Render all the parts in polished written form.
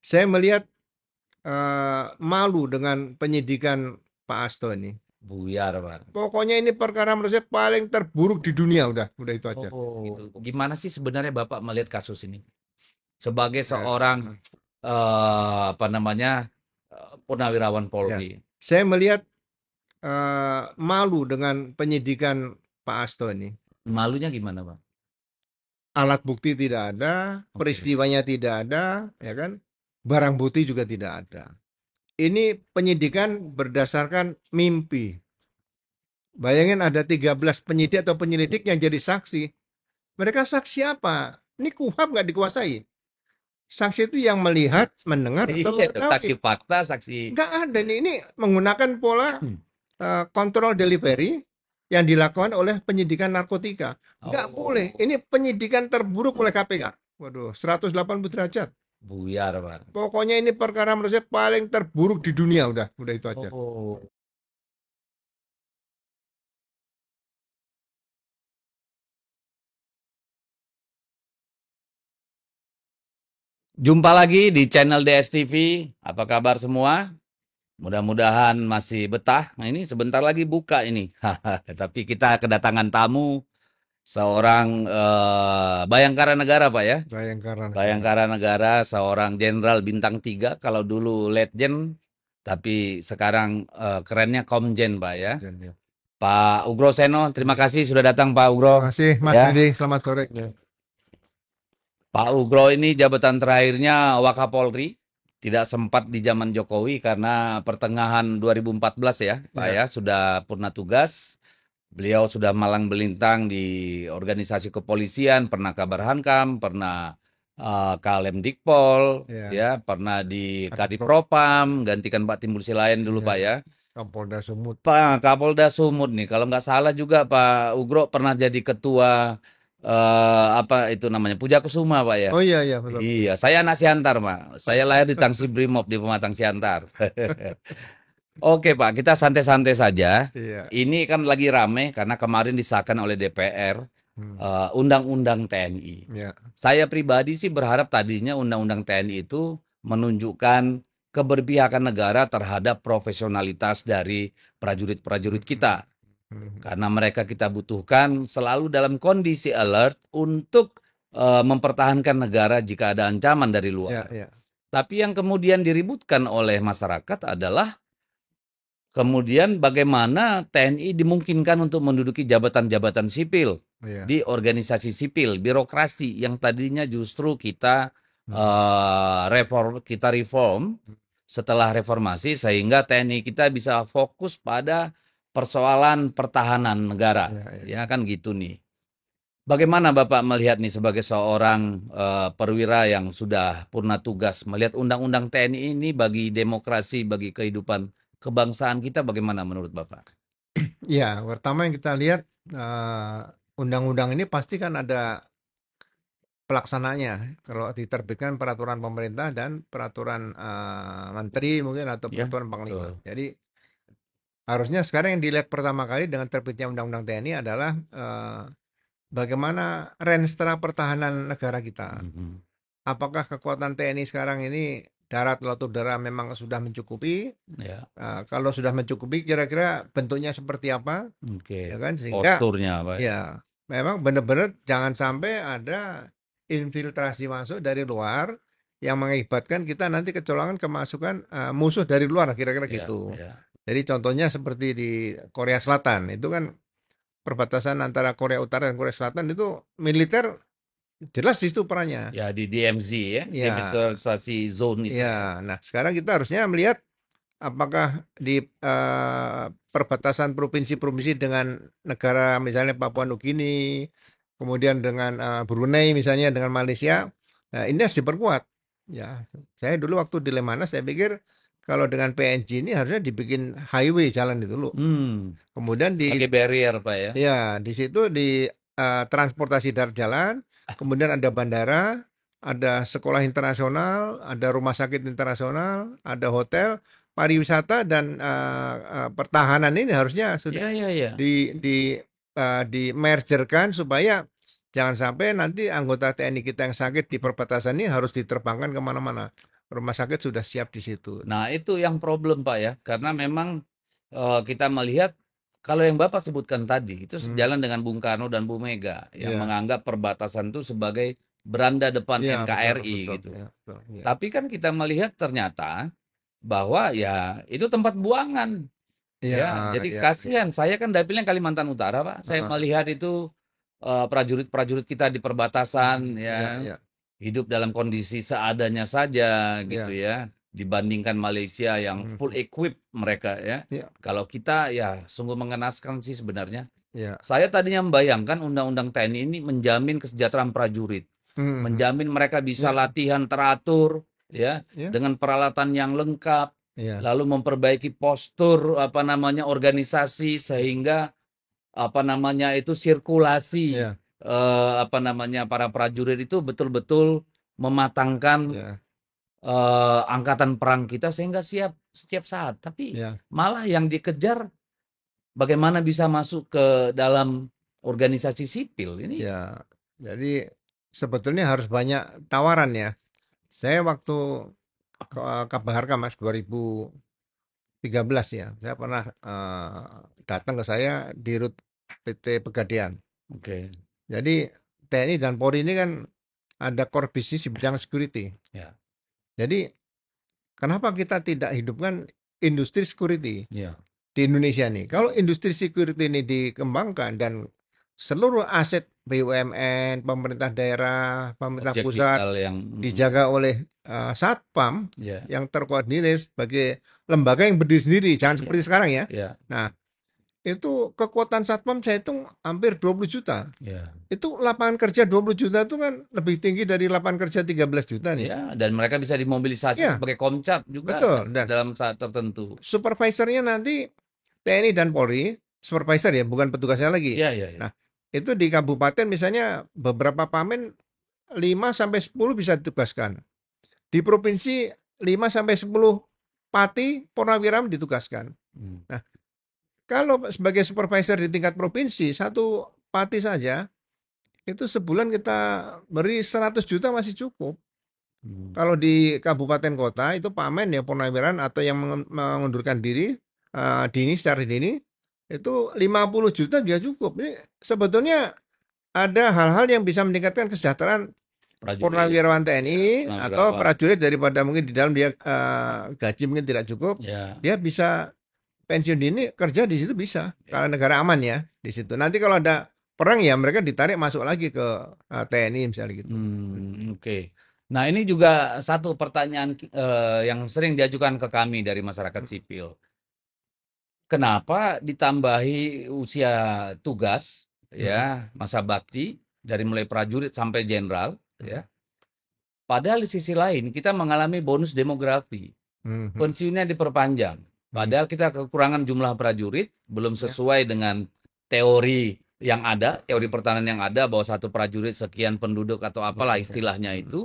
Saya melihat malu dengan penyidikan Pak Hasto ini. Buyar, Pak. Pokoknya ini perkara menurut saya paling terburuk di dunia, udah itu aja. Oh, gimana sih sebenarnya Bapak melihat kasus ini? Sebagai Ya, seorang apa namanya purnawirawan ya. Polri, Saya melihat malu dengan penyidikan Pak Hasto ini. malunya gimana, Pak? Alat bukti tidak ada, Oke. peristiwanya tidak ada, ya kan? Barang bukti juga tidak ada. Ini penyidikan berdasarkan mimpi. Bayangin ada 13 penyidik atau penyelidik yang jadi saksi. Mereka saksi apa? Ini KUHAP nggak dikuasai. Saksi itu yang melihat, mendengar, atau Iya, itu saksi mengetahui. fakta, saksi. Nggak ada. Ini menggunakan pola kontrol delivery yang dilakukan oleh penyidikan narkotika. Nggak boleh. Oh, Ini penyidikan terburuk oleh KPK. Waduh, 180 derajat. buyar, Pak. Pokoknya ini perkara menurut saya paling terburuk di dunia. Udah itu aja. Oh, jumpa lagi di channel DSTV. Apa kabar semua? Mudah-mudahan masih betah. Nah, ini sebentar lagi buka ini. Tapi kita kedatangan tamu seorang Bayangkara Negara, Pak ya. Bayangkara Negara. Bayangkara Negara, seorang jenderal bintang 3. Kalau dulu letjen, tapi sekarang kerennya komjen, Pak ya. Ya. Pak Ugro Seno, terima kasih sudah datang Pak Terima Ugro. kasih Mas Ya, Nedi. Selamat sore. Pak Ugro ini jabatan terakhirnya Wakapolri. Tidak sempat di zaman Jokowi karena pertengahan 2014 ya, Pak Ya. ya, sudah purna tugas. Beliau sudah malang melintang di organisasi kepolisian, pernah Kabar Hankam, pernah Kalem Dikpol, Ya. ya, pernah di Kadipro. Kadipropam, gantikan Pak Timbul Silayan dulu Pak Ya. ya. Kapolda Sumut. Pak Kapolda Sumut nih, kalau nggak salah juga Pak Ugro pernah jadi ketua apa itu namanya Puja Kusuma Pak ya. Oh iya, iya, betul. Iya, saya anak Siantar Pak. Saya lahir di Tangsi Brimob di Pematang Siantar. Oke Pak, kita santai-santai saja. Iya. Ini kan lagi rame karena kemarin disahkan oleh DPR Hmm. Undang-Undang TNI. Ya. Saya pribadi sih berharap tadinya Undang-Undang TNI itu menunjukkan keberpihakan negara terhadap profesionalitas dari prajurit-prajurit Hmm. kita. Hmm. Karena mereka kita butuhkan selalu dalam kondisi alert untuk mempertahankan negara jika ada ancaman dari Ya, luar. ya. Tapi yang kemudian diributkan oleh masyarakat adalah kemudian bagaimana TNI dimungkinkan untuk menduduki jabatan-jabatan sipil Ya. di organisasi sipil, birokrasi yang tadinya justru kita Hmm. reform setelah reformasi sehingga TNI kita bisa fokus pada persoalan pertahanan negara. Ya, ya. Ya kan gitu nih. Bagaimana Bapak melihat nih sebagai seorang perwira yang sudah purna tugas melihat undang-undang TNI ini bagi demokrasi, bagi kehidupan kebangsaan kita bagaimana menurut Bapak? Ya, pertama yang kita lihat undang-undang ini pasti kan ada pelaksananya. Kalau diterbitkan peraturan pemerintah dan peraturan menteri mungkin atau Ya, peraturan panglima. betul. Jadi harusnya sekarang yang dilihat pertama kali dengan terbitnya undang-undang TNI adalah bagaimana renstra pertahanan negara kita. Mhm. Apakah kekuatan TNI sekarang ini darat, laut, udara memang sudah mencukupi? Ya, Kalau sudah mencukupi, kira-kira bentuknya seperti apa? oke. Ya kan, sehingga Posturnya, Pak. ya memang benar-benar jangan sampai ada infiltrasi masuk dari luar yang mengakibatkan kita nanti kecolongan kemasukan musuh dari luar, kira-kira Ya, gitu. ya. Jadi contohnya seperti di Korea Selatan, itu kan perbatasan antara Korea Utara dan Korea Selatan itu militer jelas di situ perannya. Ya di DMZ ya, Ya, demilitarisasi zone itu ya. ya. Nah, sekarang kita harusnya melihat apakah di perbatasan provinsi-provinsi dengan negara misalnya Papua Nugini, kemudian dengan Brunei misalnya dengan Malaysia, nah ini harus diperkuat. Ya, saya dulu waktu di Lemhanas saya pikir kalau dengan PNG ini harusnya dibikin highway jalan itu dulu. Hmm, Kemudian pakai barrier, Pak ya. ya di situ di transportasi darat jalan, kemudian ada bandara, ada sekolah internasional, ada rumah sakit internasional, ada hotel, pariwisata dan pertahanan ini harusnya sudah Ya, ya, ya. di mergerkan supaya jangan sampai nanti anggota TNI kita yang sakit di perbatasan ini harus diterbangkan kemana-mana. rumah sakit sudah siap di situ. Nah, itu yang problem, Pak, ya. Karena memang kita melihat kalau yang Bapak sebutkan tadi itu Hmm, sejalan dengan Bung Karno dan Bu Mega yang ya, menganggap perbatasan itu sebagai beranda depan iya betul NKRI betul, gitu. ya, betul, ya, Tapi kan kita melihat ternyata bahwa ya itu tempat buangan. iya, Ya, jadi iya, iya, kasihan. Saya kan dapilnya Kalimantan Utara, Pak. Saya melihat itu prajurit-prajurit kita di perbatasan iya, ya iya, hidup dalam kondisi seadanya saja gitu iya, ya, dibandingkan Malaysia yang full mhm, equip mereka ya. iya, Kalau kita ya sungguh mengenaskan sih sebenarnya. iya, Saya tadinya membayangkan undang-undang TNI ini menjamin kesejahteraan prajurit, mhm, menjamin mereka bisa iya, latihan teratur ya iya, dengan peralatan yang lengkap, iya, lalu memperbaiki postur apa namanya organisasi sehingga apa namanya itu sirkulasi iya, apa namanya para prajurit itu betul-betul mematangkan iya, angkatan perang kita sehingga siap setiap saat. Tapi iya, malah yang dikejar bagaimana bisa masuk ke dalam organisasi sipil ini. iya. Jadi sebetulnya harus banyak tawaran ya. Saya waktu ke Kabaharka Mas 2013 ya, saya pernah datang ke saya di Rut PT Pegadaian. Oke, Jadi TNI dan Polri ini kan ada core bisnis di bidang security. ya, Jadi kenapa kita tidak hidupkan industri security ya. di Indonesia nih? Kalau industri security ini dikembangkan dan seluruh aset BUMN, pemerintah daerah, pemerintah Objek pusat vital yang dijaga oleh Satpam ya, yang terkoordinir sebagai lembaga yang berdiri sendiri, jangan ya, seperti sekarang ya. ya, Nah, itu kekuatan Satpam saya hitung hampir 20 juta. ya. Itu lapangan kerja 20 juta itu kan lebih tinggi dari lapangan kerja 13 juta nih. Ya, dan mereka bisa dimobilisasi Ya, sebagai komcat juga betul. Dan dalam saat tertentu. supervisornya nanti TNI dan Polri, supervisor ya, bukan petugasnya lagi. Ya, ya, ya. Nah, itu di kabupaten misalnya beberapa pamen 5 sampai 10 bisa ditugaskan. Di provinsi 5 sampai 10 pati Purnawiram ditugaskan. Hmm. Nah, kalau sebagai supervisor di tingkat provinsi, satu pati saja, itu sebulan kita beri 100 juta masih cukup. Hmm. Kalau di kabupaten kota itu pamen ya Purnawiran atau yang mengundurkan diri dini secara dini itu 50 juta dia cukup. Ini sebetulnya ada hal-hal yang bisa meningkatkan kesejahteraan Prajurit, Purnawirawan ya, TNI atau Purnawirawan, prajurit daripada mungkin di dalam dia gaji mungkin tidak cukup, ya, dia bisa pensiun dini kerja di situ bisa. ya. Kalau negara aman ya di situ. Nanti kalau ada perang ya mereka ditarik masuk lagi ke TNI misalnya gitu. Oke. Nah, ini juga satu pertanyaan yang sering diajukan ke kami dari masyarakat sipil. Kenapa ditambahi usia tugas, Mhm, ya, masa bakti dari mulai prajurit sampai jenderal, mhm, ya? Padahal di sisi lain kita mengalami bonus demografi. mhm, Pensiunnya diperpanjang. mhm, Padahal kita kekurangan jumlah prajurit, belum ya, sesuai dengan teori yang ada, teori pertahanan yang ada bahwa satu prajurit sekian penduduk atau ya, apalah ya, istilahnya mhm, itu.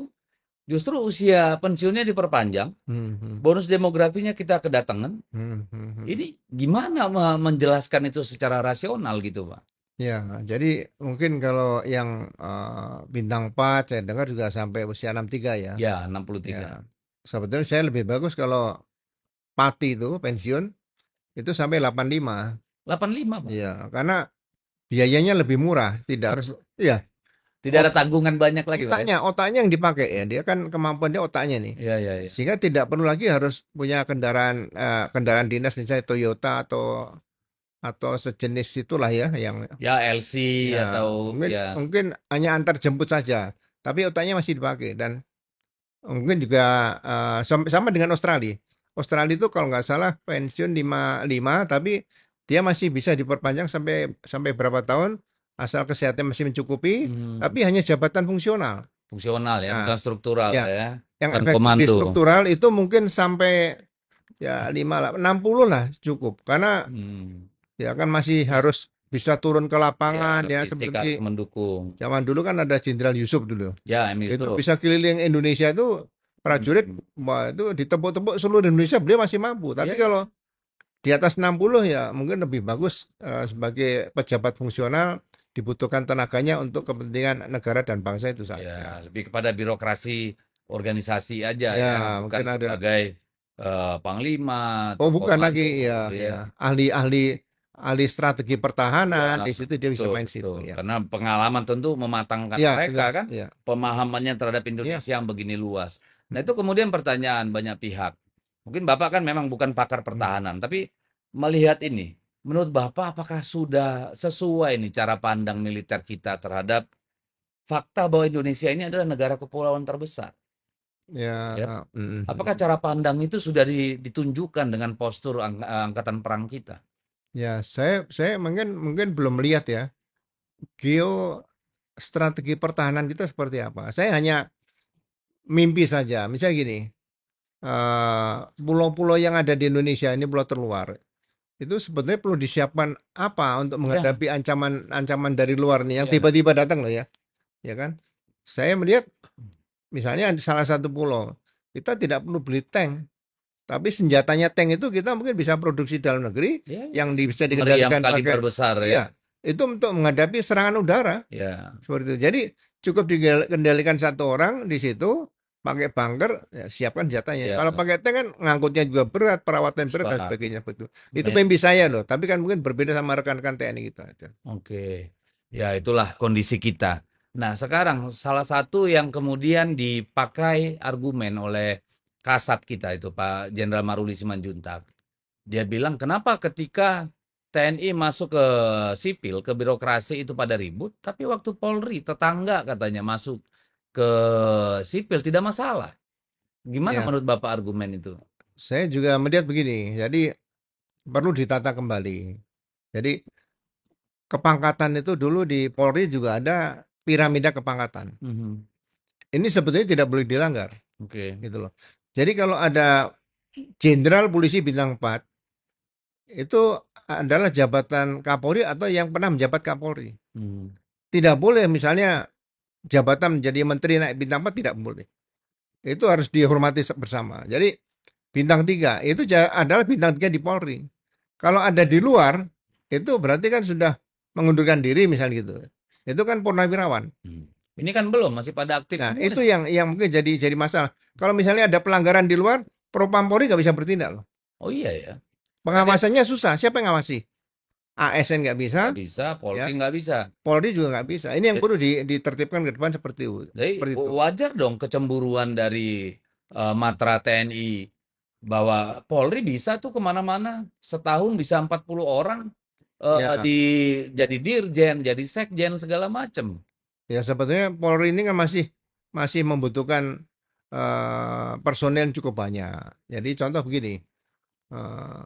Justru usia pensiunnya diperpanjang, mhm, bonus demografinya kita kedatangan. mhm, mhm, mhm. Ini gimana menjelaskan itu secara rasional gitu, Pak? Ya, jadi mungkin kalau yang bintang 4 saya dengar juga sampai usia 63 ya. Ya, 63. Ya, sebetulnya saya lebih bagus kalau Pati itu pensiun itu sampai 85. 85, Pak. Iya, karena biayanya lebih murah, tidak harus iya, Tidak ada ot tanggungan banyak lagi, Pak, ya? otaknya yang dipakai ya, dia kan kemampuan dia otaknya nih. Iya, iya, iya. Sehingga tidak perlu lagi harus punya kendaraan kendaraan dinas misalnya Toyota atau sejenis itulah ya yang Ya, LC ya atau mungkin ya, mungkin hanya antar jemput saja, tapi otaknya masih dipakai dan mungkin juga sama dengan Australia. Australia itu kalau nggak salah pensiun 55 tapi dia masih bisa diperpanjang sampai sampai berapa tahun asal kesehatan masih mencukupi, hmm, tapi hanya jabatan fungsional. fungsional ya, Nah, bukan struktural, Pak, ya, ya. yang Bukan efektif di komando. struktural itu mungkin sampai ya 60 lah cukup. Karena Hmm. ya kan masih Is- harus bisa turun ke Ya, lapangan ya logistik harus seperti mendukung. zaman dulu kan ada Jenderal Yusuf dulu. Ya, M Itu Yusuf. bisa keliling Indonesia itu prajurit Hmm. wah itu ditepuk-tepuk seluruh Indonesia beliau masih mampu. Tapi Ya, ya. kalau di atas 60 ya mungkin lebih bagus sebagai pejabat fungsional dibutuhkan tenaganya untuk kepentingan negara dan bangsa itu Ya, saja. lebih kepada birokrasi organisasi aja Ya, ya, bukan mungkin ada. sebagai panglima, Oh, atau bukan lagi, komando ya, gitu ya. ya. Ahli strategi Ya, pertahanan di situ dia bisa betul, main situ, betul. ya. Karena pengalaman tentu mematangkan Ya, mereka itu, kan, ya, pemahamannya terhadap ya. Indonesia yang begini luas. Nah, itu kemudian pertanyaan banyak pihak. Mungkin Bapak kan memang bukan pakar Hmm. pertahanan, tapi melihat ini, menurut Bapak apakah sudah sesuai nih cara pandang militer kita terhadap fakta bahwa Indonesia ini adalah negara kepulauan terbesar, Ya, ya? Apakah mm. cara pandang itu sudah ditunjukkan dengan postur angkatan perang kita? Ya, saya mungkin belum melihat ya strategi pertahanan kita seperti apa. Saya hanya mimpi saja. Misalnya gini, pulau-pulau yang ada di Indonesia ini pulau terluar. Itu sebetulnya perlu disiapkan apa untuk Ya, menghadapi ancaman dari luar nih yang ya, tiba-tiba datang loh, ya kan? Saya melihat misalnya di salah satu pulau kita tidak perlu beli tank, tapi senjatanya tank itu kita mungkin bisa produksi dalam negeri ya, yang bisa meriam dikendalikan kaliber pakai, besar ya. iya, itu untuk menghadapi serangan udara Ya, seperti itu. Jadi cukup dikendalikan satu orang di situ pakai bunker, ya, siapkan senjatanya. ya, Kalau pakai tank kan ngangkutnya juga berat, perawatan berat dan sepakat. sebagainya betul. Itu Me- mimpi saya loh, tapi kan mungkin berbeda sama rekan-rekan TNI kita aja. Oke, ya itulah kondisi kita. Nah, sekarang salah satu yang kemudian dipakai argumen oleh Kasat kita itu Pak Jenderal Maruli Simanjuntak. Dia bilang kenapa ketika TNI masuk ke sipil, ke birokrasi itu pada ribut, tapi waktu Polri tetangga katanya masuk ke sipil tidak masalah. Gimana Ya, menurut Bapak argumen itu? saya juga melihat begini. Jadi perlu ditata kembali. Jadi kepangkatan itu dulu di Polri juga ada piramida kepangkatan. Mhm. Ini sebetulnya tidak boleh dilanggar, Oke. gitu loh. Jadi kalau ada Jenderal Polisi Bintang 4 itu adalah jabatan Kapolri atau yang pernah menjabat Kapolri. Mhm. Tidak boleh misalnya jabatan menjadi menteri naik bintang 4 tidak boleh. Itu harus dihormati bersama. Jadi bintang 3 itu adalah bintang 3 di Polri. Kalau ada di luar itu berarti kan sudah mengundurkan diri misalnya gitu. Itu kan purnawirawan. Mhm. Ini kan belum, masih pada aktif Nah, semua itu nih. yang mungkin jadi masalah. Kalau misalnya ada pelanggaran di luar, Propam Polri nggak bisa bertindak loh. Oh iya ya. Karena dia Pengawasannya susah. Siapa yang ngawasi? ASN nggak bisa, nggak bisa, Polri ya. nggak bisa. Polri juga nggak bisa. Ini yang Ja- perlu ditertibkan ke depan seperti itu. Jadi Seperti itu. wajar dong kecemburuan dari Matra TNI bahwa Polri bisa tuh kemana-mana, setahun bisa 40 orang Ya, di jadi dirjen, jadi sekjen segala macem. ya sebetulnya Polri ini kan masih masih membutuhkan personel yang cukup banyak. Jadi contoh begini, eh,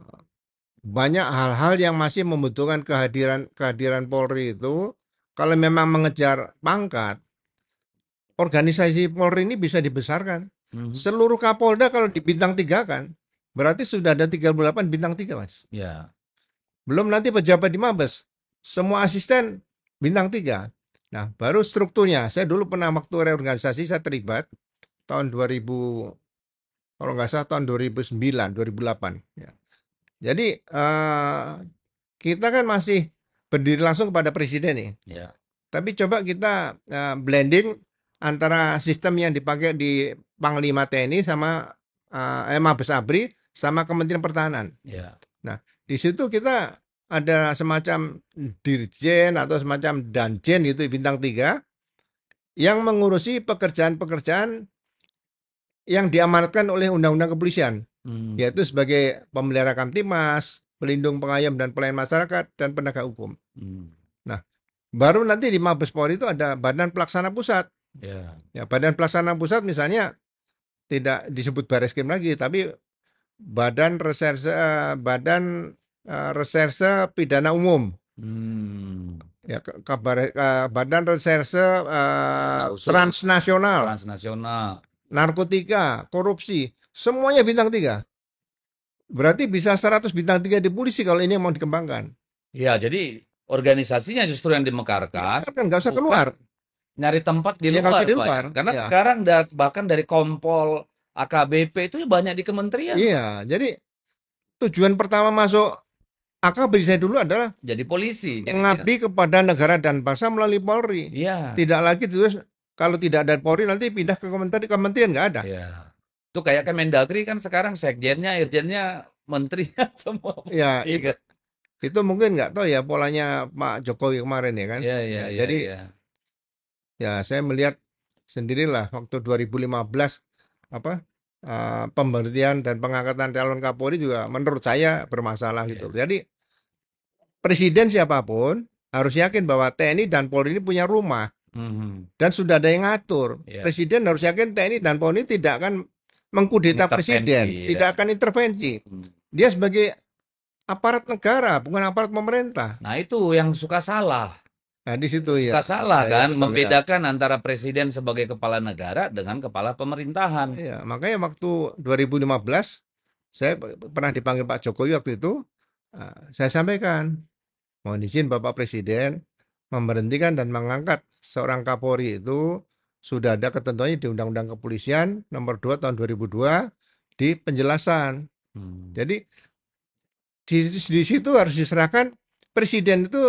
banyak hal-hal yang masih membutuhkan kehadiran kehadiran Polri itu. Kalau memang mengejar pangkat, organisasi Polri ini bisa dibesarkan. Mhm. Seluruh Kapolda kalau di bintang 3 kan, berarti sudah ada 38 bintang 3 Mas. Ya, Belum nanti pejabat di Mabes. Semua asisten bintang 3. Nah, baru strukturnya. Saya dulu pernah waktu reorganisasi saya terlibat tahun 2000, kalau nggak salah tahun 2009, 2008. Ya. Jadi kita kan masih berdiri langsung kepada presiden nih. ya, Tapi coba kita blending antara sistem yang dipakai di Panglima TNI sama Mabes ABRI sama Kementerian Pertahanan. ya. Nah, di situ kita ada semacam dirjen atau semacam danjen gitu bintang 3 yang mengurusi pekerjaan-pekerjaan yang diamanatkan oleh Undang-Undang Kepolisian, Hmm, yaitu sebagai pemelihara Kamtimas, pelindung pengayom dan pelayan masyarakat dan penegak hukum. hmm, Nah, baru nanti di Mabes Polri itu ada Badan Pelaksana Pusat. ya. Ya, Badan Pelaksana Pusat misalnya tidak disebut Bareskrim lagi, tapi Badan Reserse Pidana Umum. Hmm. Ya, Badan Reserse Khusus Transnasional, transnasional. narkotika, korupsi, semuanya bintang 3. Berarti bisa 100 bintang 3 di polisi kalau ini mau dikembangkan. Ya, jadi organisasinya justru yang Ya dimekarkan, kan nggak usah bukan keluar. nyari tempat di Ya nggak luar, usah di Pak ya. luar. Karena Ya, sekarang bahkan dari Kompol, AKBP itu banyak di kementerian, iya. Pak. Jadi tujuan pertama masuk AKBRI saya dulu adalah Jadi polisi. Jadi dia, mengabdi kepada negara dan bangsa melalui Polri. ya, Tidak lagi terus kalau tidak ada Polri nanti pindah ke kementerian nggak ada. Ya. Itu kayak Kemendagri kan sekarang sekjennya, irjennya, menterinya semua Ya polisi kan. itu mungkin nggak tahu ya polanya Pak Jokowi kemarin ya kan. Iya, iya, Ya iya, jadi iya. ya saya melihat sendirilah waktu 2015 apa pemberhentian dan pengangkatan calon Kapolri juga menurut saya bermasalah gitu. Iya. Jadi presiden siapapun harus yakin bahwa TNI dan Polri ini punya rumah Mhm. dan sudah ada yang ngatur. Iya. Presiden harus yakin TNI dan Polri tidak akan mengkudeta Intervensi presiden, ya. tidak akan intervensi. Hmm. Dia sebagai aparat negara, bukan aparat pemerintah. Nah, itu yang suka salah. Nah, di situ ya. Suka salah Ya, ya kan betul ya. membedakan antara presiden sebagai kepala negara dengan kepala pemerintahan. Ya, makanya waktu 2015 saya pernah dipanggil Pak Jokowi waktu itu, saya sampaikan, mohon izin Bapak Presiden memberhentikan dan mengangkat seorang Kapolri itu sudah ada ketentuannya di Undang-Undang Kepolisian nomor 2 tahun 2002 di penjelasan. Hmm. Jadi di situ harus diserahkan presiden itu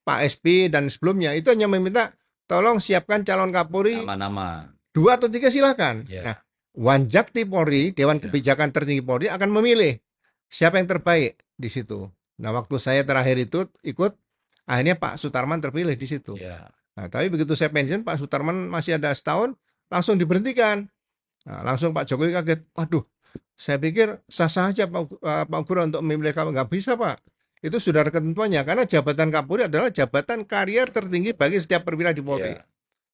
Pak SB dan sebelumnya itu hanya meminta tolong siapkan calon Kapolri Nama-nama. 2 atau 3 silakan. Nah, Ya. Wanjakti Polri, Dewan Ya. Kebijakan Tertinggi Polri akan memilih siapa yang terbaik di situ. Nah, waktu saya terakhir itu ikut, akhirnya Pak Sutarman terpilih di situ. Ya. Nah, tapi begitu saya pensiun, Pak Sutarman masih ada setahun, langsung diberhentikan. Nah, langsung Pak Jokowi kaget, waduh, saya pikir sah-sah aja Pak Guru untuk memilih kamu. Nggak bisa Pak. Itu sudah ada ketentuannya, karena jabatan Kapolri adalah jabatan karier tertinggi bagi setiap perwira di Polri. Ya.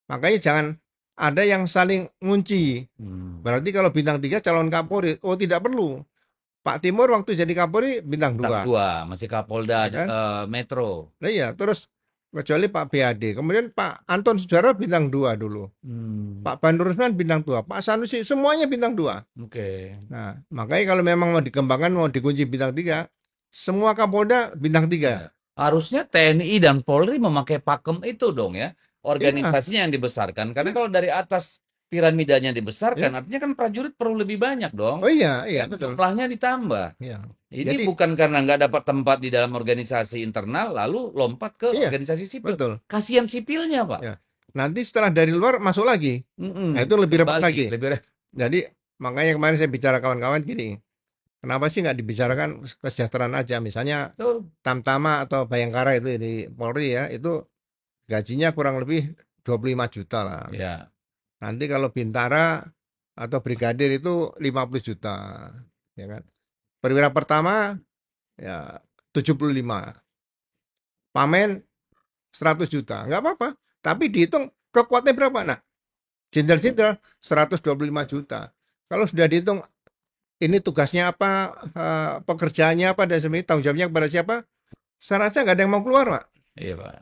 Makanya jangan ada yang saling ngunci. Hmm. Berarti kalau bintang 3 calon Kapolri, oh tidak perlu. Pak Timur waktu jadi Kapolri bintang Bintang 2, 2 masih Kapolda ya kan? Metro. Nah iya, terus kecuali Pak BAD. Kemudian Pak Anton Sudara bintang 2 dulu. Hmm. Pak Bandur Rusman bintang 2, Pak Sanusi semuanya bintang 2. Oke. Nah, makanya kalau memang mau dikembangkan, mau dikunci bintang 3, semua Kapolda bintang 3. Ya. Harusnya TNI dan Polri memakai pakem itu dong ya. Iya, Organisasinya yang dibesarkan. Karena iya, kalau dari atas piramidanya dibesarkan, iya. artinya kan prajurit perlu lebih banyak dong. Oh iya, iya Kan betul. jumlahnya ditambah. Iya. Ini Jadi bukan karena nggak dapat tempat di dalam organisasi internal, lalu lompat ke iya, organisasi sipil. betul. Kasihan sipilnya, Pak. Ya. Nanti setelah dari luar masuk lagi. Nah, itu lebih repot Kembali, lagi. lebih Jadi makanya kemarin saya bicara kawan-kawan gini, kenapa sih nggak dibicarakan kesejahteraan aja? Misalnya betul. Tamtama atau Bayangkara itu di Polri ya, itu gajinya kurang lebih 25 juta lah. Ya, Nanti kalau Bintara atau Brigadir itu 50 juta. Ya kan? Perwira pertama ya 75. Pamen 100 juta. Nggak apa-apa. Tapi dihitung kekuatannya berapa? Nah, jenderal-jenderal 125 juta. Kalau sudah dihitung ini tugasnya apa, pekerjaannya apa, dan sebagainya, tanggung jawabnya kepada siapa, saya rasa nggak ada yang mau keluar, Pak. iya Pak.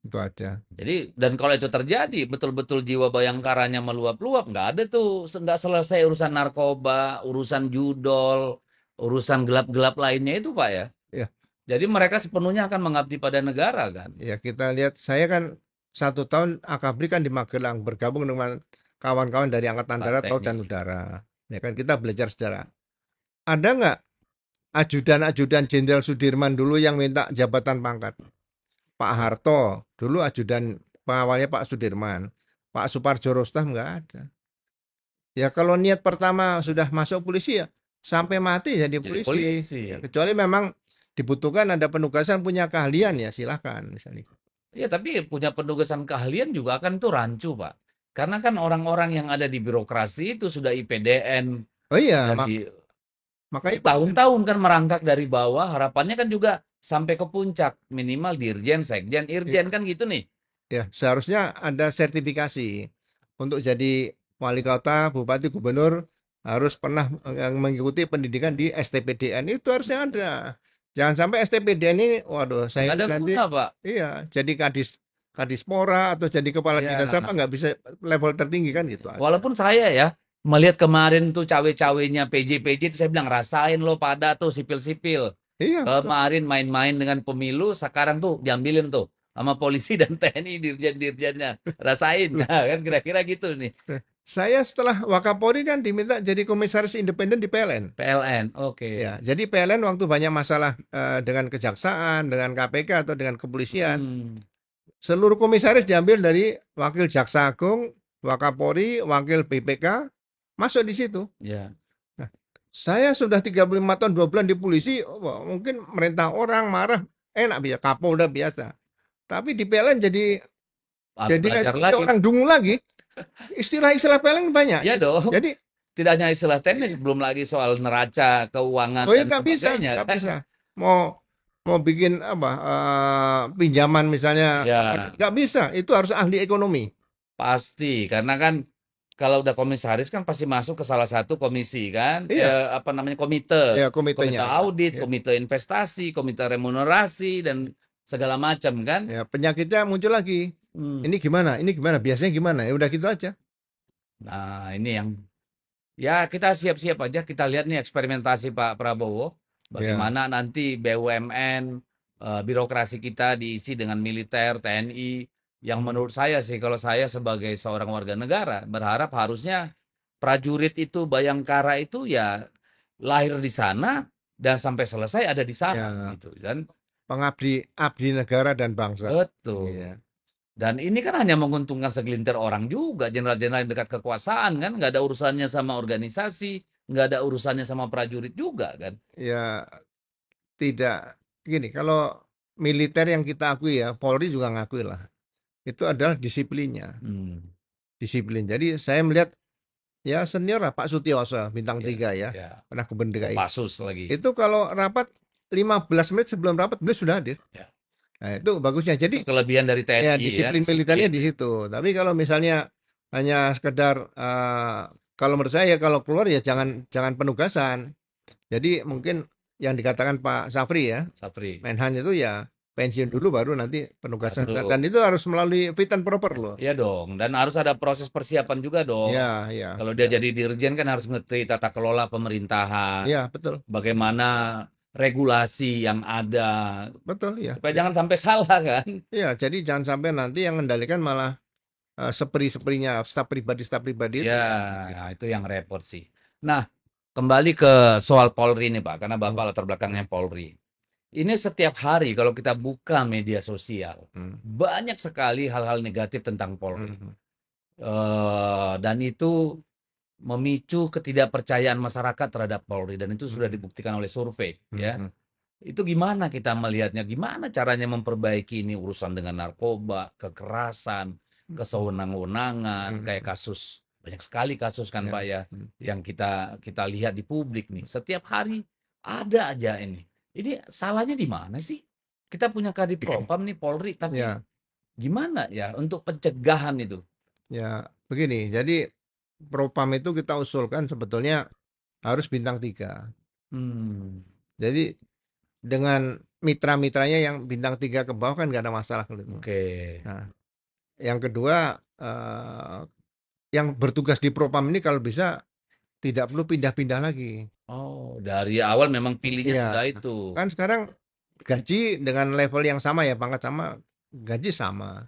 Itu aja. Jadi, dan kalau itu terjadi, betul-betul jiwa bayangkaranya meluap-luap, nggak ada tuh, nggak selesai urusan narkoba, urusan judol, urusan gelap-gelap lainnya itu Pak ya. Ya, Jadi mereka sepenuhnya akan mengabdi pada negara kan. ya kita lihat, saya kan 1 tahun akabri kan di Magelang, bergabung dengan kawan-kawan dari Angkatan Darat, Laut, dan Teknik. Udara. Ya kan, kita belajar sejarah. Ada nggak ajudan-ajudan Jenderal Sudirman dulu yang minta jabatan pangkat? Pak Harto, dulu ajudan pengawalnya Pak Sudirman. Pak Suparjo Rostam nggak ada. Ya kalau niat pertama sudah masuk polisi ya sampai mati jadi Jadi polisi. polisi. Ya, kecuali memang dibutuhkan ada penugasan punya keahlian ya silahkan misalnya. Ya, tapi punya penugasan keahlian juga akan tuh rancu, Pak. Karena kan orang-orang yang ada di birokrasi itu sudah IPDN Oh iya, dari makanya tahun-tahun kan merangkak dari bawah, harapannya kan juga sampai ke puncak, minimal dirjen, sekjen, irjen ya, kan gitu nih. ya seharusnya ada sertifikasi untuk jadi wali kota, bupati, gubernur harus pernah mengikuti pendidikan di STPDN itu harusnya ada. Jangan sampai STPDN ini, waduh, Nggak saya ada nanti guna, Pak. iya jadi kadispora atau jadi kepala dinas Ya, apa nggak bisa level tertinggi kan gitu aja. walaupun saya ya melihat kemarin tuh cawe-cawenya PJ-PJ itu saya bilang rasain lo pada tuh sipil-sipil. Iya betul. Kemarin main-main dengan pemilu, sekarang tuh diambilin tuh sama polisi dan TNI dirjen-dirjennya. Rasain, Loh, nah, kan kira-kira gitu nih. saya setelah Wakapolri kan diminta jadi komisaris independen di PLN. PLN, oke. Ya, jadi PLN waktu banyak masalah dengan kejaksaan, dengan KPK atau dengan kepolisian, Hmm, Seluruh komisaris diambil dari wakil jaksa agung, wakapori, wakil BPK, masuk di situ. Ya, Nah, saya sudah 35 tahun 2 bulan di polisi, mungkin merintah orang marah, enak biasa, Kapolda biasa. Tapi di PLN harus jadi kayak belajar seperti lagi. orang dungu lagi. Istilah-istilah PLN banyak. Ya dong. Jadi, Tidak hanya istilah teknis, belum lagi soal neraca, keuangan oh ya dan sebagainya nggak kan. bisa. Mau mau bikin apa pinjaman misalnya Ya, nggak bisa. Itu harus ahli ekonomi. pasti. Karena kan kalau udah komisaris kan pasti masuk ke salah satu komisi kan, Iya, apa namanya komite, ya komite komitenya ya. audit, Ya, komite investasi, komite remunerasi dan segala macam kan. ya, penyakitnya muncul lagi. Hmm. Ini gimana? Ini gimana? Biasanya gimana? Ya udah gitu aja. Nah, ini yang ya kita siap-siap aja kita lihat nih eksperimentasi Pak Prabowo, Ya, bagaimana nanti BUMN, birokrasi kita diisi dengan militer, TNI, yang hmm, menurut saya sih kalau saya sebagai seorang warga negara berharap harusnya prajurit itu, Bayangkara itu ya lahir di sana dan sampai selesai ada di sana ya gitu dan pengabdi abdi negara dan bangsa. Iya, betul. Dan ini kan hanya menguntungkan segelintir orang juga, jenderal-jenderal yang dekat kekuasaan kan, nggak ada urusannya sama organisasi, nggak ada urusannya sama prajurit juga kan. ya tidak gini. Kalau militer yang kita akui ya, Polri juga ngakui lah. Itu adalah disiplinnya. Hmm, Disiplin. Jadi saya melihat ya senior lah Pak Sutioso bintang ya, 3 ya. ya. Pernah gubernur DKI. Kopassus lagi. Itu kalau rapat 15 menit sebelum rapat beliau sudah hadir. Ya. Nah, itu bagusnya. Itu Jadi kelebihan dari ya TNI ya, disiplin militernya disiplin. di situ. Tapi kalau misalnya hanya sekedar kalau menurut saya ya kalau keluar ya jangan jangan penugasan. Jadi mungkin yang dikatakan Pak Safri ya, Sapri. Menhan itu ya pensiun dulu baru nanti penugasan. Dan Baru. itu harus melalui fit and proper loh. Iya dong. Dan harus ada proses persiapan juga dong. Ya, ya, Kalau dia ya. jadi dirjen kan harus ngerti tata kelola pemerintahan, Ya, betul. bagaimana regulasi yang ada, Betul ya. supaya jangan sampai salah kan. Ya, jadi jangan sampai nanti yang mengendalikan malah seperi-seperinya staf pribadi itu Ya, ya. itu yang repot sih. Nah, kembali ke soal Polri nih Pak, karena Hmm, Bapak latar belakangnya hmm, Polri. Ini setiap hari kalau kita buka media sosial, hmm, banyak sekali hal-hal negatif tentang Polri. hmm, Dan itu memicu ketidakpercayaan masyarakat terhadap Polri, dan itu sudah hmm, dibuktikan oleh survei, hmm, ya. hmm, Itu gimana kita melihatnya? Gimana caranya memperbaiki ini urusan dengan narkoba, kekerasan, hmm, kesewenang-wenangan, hmm, kayak hmm, kasus banyak sekali kasus kan ya, Pak ya, hmm, yang kita kita lihat di publik nih. Setiap hari ada aja ini. Ini salahnya di mana sih? Kita punya Kadif Propam nih Polri, tapi ya, gimana ya untuk pencegahan itu? ya. Begini, jadi Propam itu kita usulkan sebetulnya harus bintang 3. Hmm, Jadi dengan mitra-mitranya yang bintang 3 ke bawah kan nggak ada masalah kalau itu. oke. Nah, yang kedua yang bertugas di Propam ini kalau bisa tidak perlu pindah-pindah lagi. Oh, dari awal memang pilihnya Iya, sudah itu. kan sekarang gaji dengan level yang sama ya, pangkat sama, gaji sama,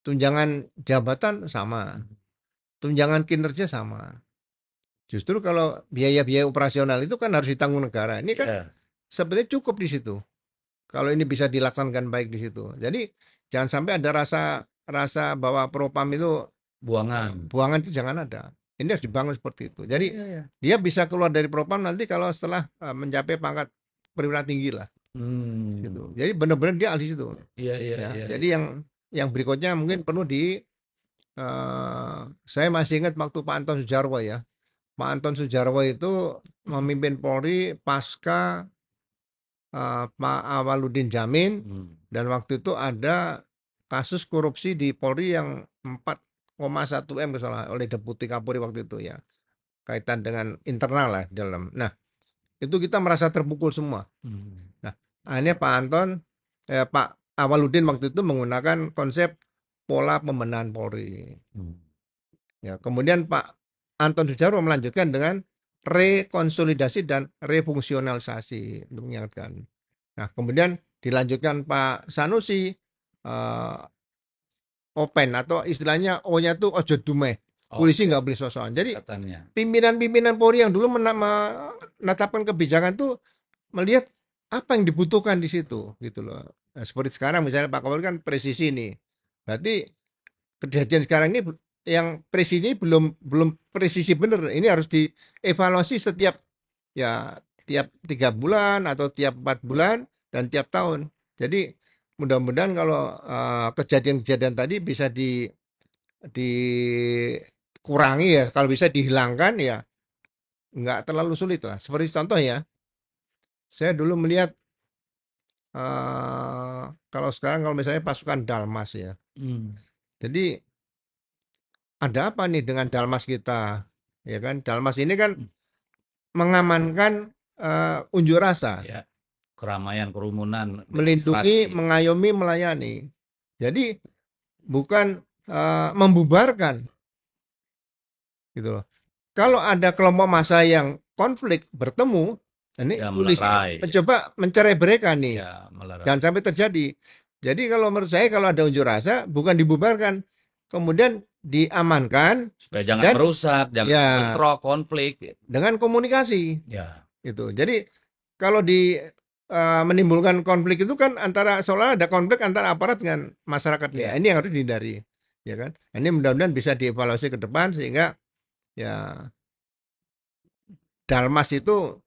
tunjangan jabatan sama, tunjangan kinerja sama. Justru kalau biaya-biaya operasional itu kan harus ditanggung negara. Ini kan Ya, sebenarnya cukup di situ. Kalau ini bisa dilaksanakan baik di situ. Jadi jangan sampai ada rasa rasa bahwa propam itu buangan. buangan itu jangan ada. Ini harus dibangun seperti itu. Jadi Iya, ya. dia bisa keluar dari propam nanti kalau setelah mencapai pangkat perwira tinggi lah Hmm. gitu. Jadi benar-benar dia ahli situ. Iya, iya, Ya, iya, jadi iya. yang berikutnya mungkin perlu saya masih ingat waktu Pak Anton Sujarwo ya. Pak Anton Sujarwo itu memimpin Polri pasca Pak Awaludin Jamin Hmm. dan waktu itu ada kasus korupsi di Polri yang 4,1 M kesalahan oleh Deputi Kapolri waktu itu ya. Kaitan dengan internal lah di dalam. Nah, itu kita merasa terpukul semua. Hmm. Nah, akhirnya Pak Awaludin waktu itu menggunakan konsep pola pembenahan Polri. Hmm. Ya, kemudian Pak Anton Sujarwo melanjutkan dengan rekonsolidasi dan refungsionalisasi untuk mengingatkan. Nah, kemudian dilanjutkan Pak Sanusi eh, open atau istilahnya O-nya tuh ojo dumeh. Polisi Oke, nggak boleh sosokan. Jadi katanya. pimpinan-pimpinan Polri yang dulu menetapkan kebijakan tuh melihat apa yang dibutuhkan di situ gitu loh. Nah, seperti sekarang misalnya Pak Kapolri kan presisi nih. Berarti kejadian sekarang ini yang presisi belum belum presisi benar. Ini harus dievaluasi setiap ya tiap 3 bulan atau tiap 4 bulan dan tiap tahun. Jadi mudah-mudahan kalau kejadian-kejadian tadi bisa dikurangi ya, kalau bisa dihilangkan ya nggak terlalu sulit lah. Seperti contoh ya, saya dulu melihat kalau sekarang kalau misalnya pasukan Dalmas ya, Hmm. jadi ada apa nih dengan Dalmas kita, ya kan? Dalmas ini kan mengamankan unjuk rasa, Ya, keramaian, kerumunan, melindungi, demonstrasi. mengayomi, melayani. Jadi bukan membubarkan, gitu loh. Kalau ada kelompok massa yang konflik bertemu, ini Ya, polisi melerai. mencoba mencerai-beraikan nih, Ya, melerai. jangan sampai terjadi. Jadi kalau menurut saya kalau ada unjuk rasa bukan dibubarkan, kemudian diamankan Supaya jangan dan merusak, jangan ya bentrok, konflik. dengan komunikasi Ya, gitu. Jadi kalau menimbulkan konflik itu kan antara seolah ada konflik antara aparat dengan masyarakat nih. ya. Ini yang harus dihindari, ya kan? Ini mudah-mudahan bisa dievaluasi ke depan sehingga ya Dalmas itu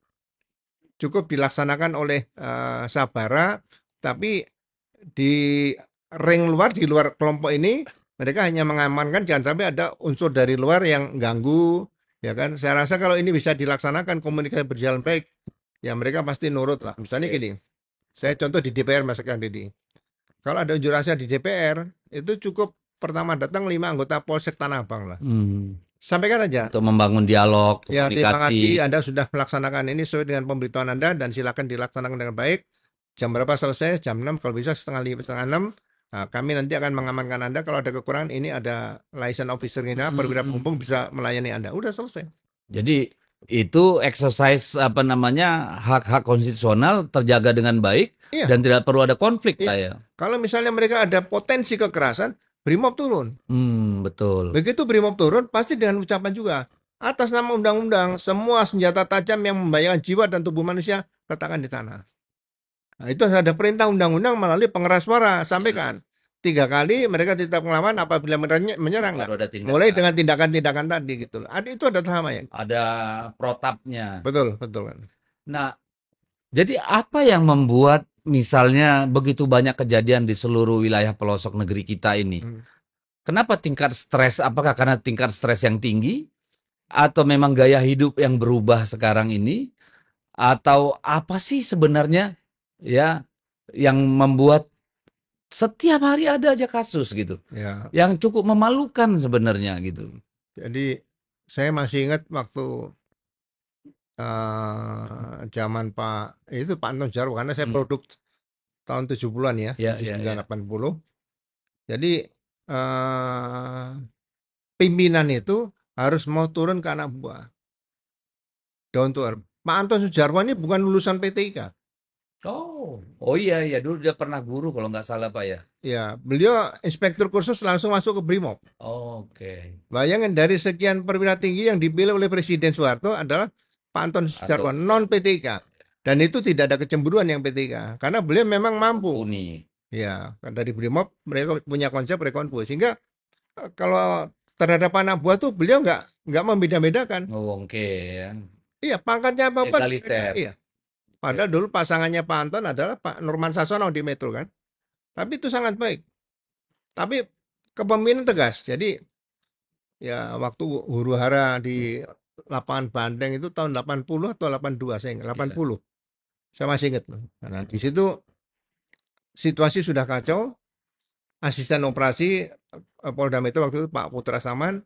cukup dilaksanakan oleh Sabara, tapi di ring luar, di luar kelompok ini mereka hanya mengamankan jangan sampai ada unsur dari luar yang ganggu, ya kan? Saya rasa kalau ini bisa dilaksanakan komunikasi berjalan baik, ya mereka pasti nurut lah. Misalnya Oke. gini, saya contoh di DPR Mas Kang Didi. Kalau ada unjuk rasa di DPR, itu cukup pertama datang 5 anggota Polsek Tanah Abang lah. Hmm. Sampaikan aja. Untuk membangun dialog, Ya, terima kasih komunikasi. Anda sudah melaksanakan ini sesuai dengan pemberitahuan Anda dan silakan dilaksanakan dengan baik. Jam berapa selesai? Jam 6, kalau bisa setengah 6. Nah, kami nanti akan mengamankan Anda. Kalau ada kekurangan, ini ada license officer kita, Hmm, perwira hmm. penghubung bisa melayani Anda. Udah selesai. Jadi itu exercise apa namanya hak-hak konstitusional terjaga dengan baik Iya, dan tidak perlu ada konflik iya. kayak. Kalau misalnya mereka ada potensi kekerasan, Brimob turun. Betul. Begitu Brimob turun, pasti dengan ucapan juga. Atas nama undang-undang, semua senjata tajam yang membahayakan jiwa dan tubuh manusia, letakkan di tanah. Nah, itu ada perintah undang-undang melalui pengeras suara. Ya, Sampaikan. 3 kali mereka tetap melawan apabila menyerang nggak. baru ada Mulai tindakan. dengan tindakan-tindakan tadi gitu loh. Itu ada tahapannya. Ada protapnya. Betul, betul kan. Nah, jadi apa yang membuat misalnya begitu banyak kejadian di seluruh wilayah pelosok negeri kita ini? Hmm. Kenapa tingkat stres? Apakah karena tingkat stres yang tinggi? Atau memang gaya hidup yang berubah sekarang ini? Atau apa sih sebenarnya ya yang membuat setiap hari ada aja kasus gitu? Ya, Yang cukup memalukan sebenarnya gitu. jadi saya masih ingat waktu zaman Pak Anton Jarwo karena saya Hmm, produk tahun 70-an ya, ya, tujuh ya, sembilan ya. 80. Jadi eh, pimpinan itu harus mau turun ke anak buah. Down to earth. Pak Anton Sujarwo ini bukan lulusan PTIK. Oh iya iya dulu dia pernah guru kalau nggak salah Pak ya. Ya, beliau inspektur kursus langsung masuk ke Brimob. Oke. Bayangin dari sekian perwira tinggi yang dipilih oleh Presiden Soeharto adalah Pak Anton Sujarwo, Atau non PTIK. Dan itu tidak ada kecemburuan yang PTIK. Karena beliau memang mampu. Uni. Ya, dari Brimob mereka punya konsep rekonvo. Sehingga kalau terhadap anak buah tuh beliau nggak membeda-bedakan. Oh, oke ya. Iya, pangkatnya apa-apa. Egaliter. Iya. Padahal dulu pasangannya Pak Anton adalah Pak Nurman Sasono di Metro kan. Tapi itu sangat baik. Tapi kepemimpinan tegas. Jadi ya waktu huru hara di lapangan Banteng itu tahun 80 atau 82 saya ingat. Ya. 80. Saya masih ingat. Nah, di situ situasi sudah kacau. Asisten operasi Polda Metro waktu itu Pak Putra Saman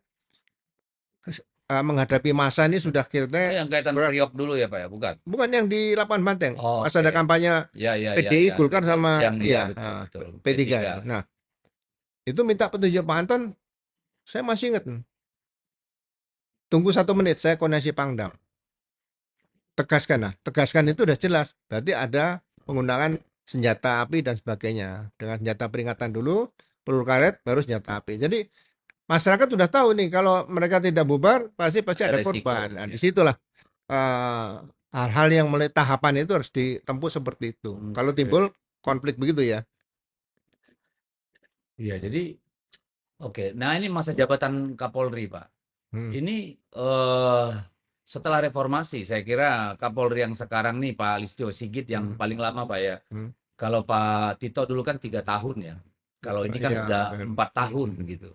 menghadapi masa ini sudah Oh, kira-kira yang kaitan berat. Priok dulu ya Pak ya, bukan? Bukan yang di lapangan Banteng. Oh, Pas ada oke. kampanye Ya ya ya PDI, ya. Golkar sama Yang ya ya betul betul. P3 P3. ya. Nah, itu minta petunjuk Pak Anton. Saya masih ingat. Tunggu 1 menit, saya koordinasi Pangdam. Tegaskan, nah, tegaskan itu udah jelas. Berarti ada penggunaan senjata api dan sebagainya. Dengan senjata peringatan dulu, peluru karet, baru senjata api. Jadi masyarakat sudah tahu nih kalau mereka tidak bubar, pasti Ada ada resiko. korban. Nah, Ya. disitulah hal-hal yang mulai tahapan itu harus ditempuh seperti itu. Kalau Oke. timbul konflik begitu ya. Iya, jadi oke. Nah, ini masa jabatan Kapolri, Pak. Hmm, Ini setelah reformasi, saya kira Kapolri yang sekarang nih Pak Listio Sigit yang hmm, paling lama Pak ya. hmm. Kalau Pak Tito dulu kan 3 tahun ya. Kalau ini kan Iya, udah 4 tahun gitu.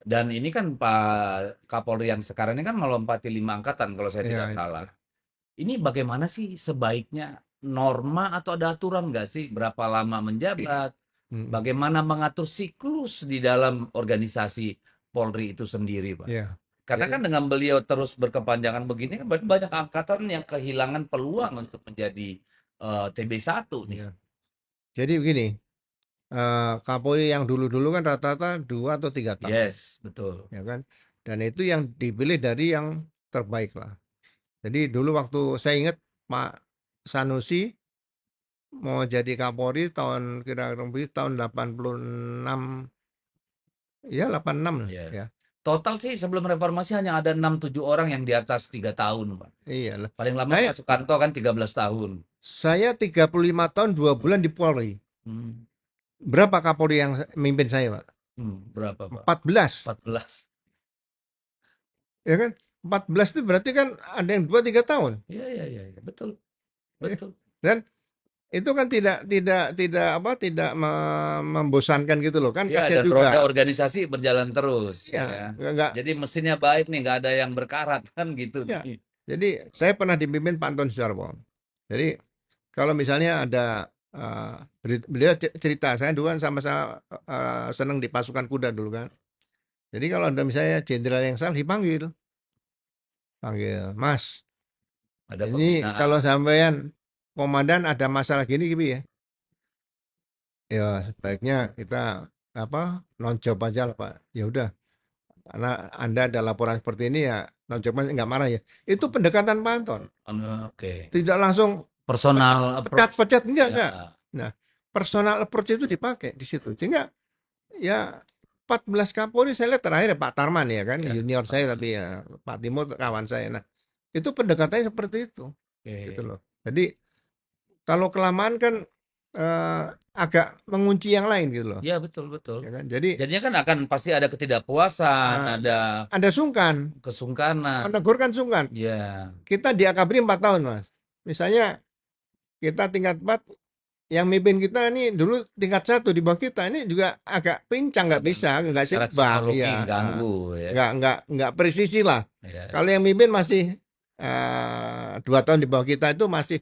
Dan ini kan Pak Kapolri yang sekarang ini kan melompati 5 angkatan kalau saya iya, tidak iya. salah. Ini bagaimana sih sebaiknya norma atau ada aturan nggak sih berapa lama menjabat? Hmm, Bagaimana mengatur siklus di dalam organisasi Polri itu sendiri, Pak? iya. Karena Jadi, kan dengan beliau terus berkepanjangan begini kan berarti banyak angkatan yang kehilangan peluang untuk menjadi TB1 nih. iya. Jadi begini, Kapolri yang dulu-dulu kan rata-rata 2 atau 3 tahun, Yes, betul. ya kan? Dan itu yang dipilih dari yang terbaik lah. Jadi dulu waktu saya ingat Pak Sanusi mau jadi Kapolri tahun kira-kira tahun 86, ya 86 Ya. ya. Total sih sebelum reformasi hanya ada 6-7 orang yang di atas 3 tahun, Pak. Iya lah. Paling lama Saya Pak Soekarto kan 13 tahun. saya 35 tahun 2 bulan di Polri. Hmm. Berapa Kapolri yang mimpin saya, Pak? Berapa, Pak? 14. 14. Ya kan? 14 itu berarti kan ada yang 2 3 tahun. Iya, iya, iya, iya. Betul, Ya. betul. Dan itu kan tidak apa tidak membosankan gitu loh kan Ya, kasihan dan roda juga. organisasi berjalan terus, Ya, ya. enggak Jadi mesinnya baik nih, nggak ada yang berkarat kan gitu ya. nih. Jadi saya pernah dipimpin Pak Anton Sudarmo. Jadi kalau misalnya ada beliau cerita saya dulu kan sama-sama senang di pasukan kuda dulu kan. Jadi kalau ada misalnya jenderal yang salah dipanggil, panggil, Mas. Ada Ini pembinaan. kalau sampean komandan ada masalah gini gitu ya. Ya sebaiknya kita apa nonjob aja lah Pak. Ya udah, karena Anda ada laporan seperti ini ya nonjob aja nggak marah ya. Itu pendekatan Pak Anton. Oke. Tidak langsung Personal approach. pecat-pecat enggak Ya, enggak. Nah, personal approach itu dipakai di situ. Sehingga ya 14 Kapolri saya lihat terakhir ya Pak Tarman ya kan ya, junior saya aman. tapi ya Pak Timur kawan saya. Nah, itu pendekatannya seperti itu gitu Oke. loh. Jadi kalau kelamaan kan agak mengunci yang lain gitu loh, Ya, betul, betul. ya kan. Jadi Jadinya kan akan pasti ada ketidakpuasan, uh, ada Anda sungkan, kesungkanan. menegur kan sungkan. Ya, Kita di Akabri 4 tahun mas. Misalnya kita tingkat 4, yang mimpin kita ini dulu tingkat 1 di bawah kita ini juga agak pincang nggak agak bisa nggak secara seimbang psikologi ya ganggu ya. nggak presisi lah. Ya, Kalau yang mimpin masih 2 tahun di bawah kita itu masih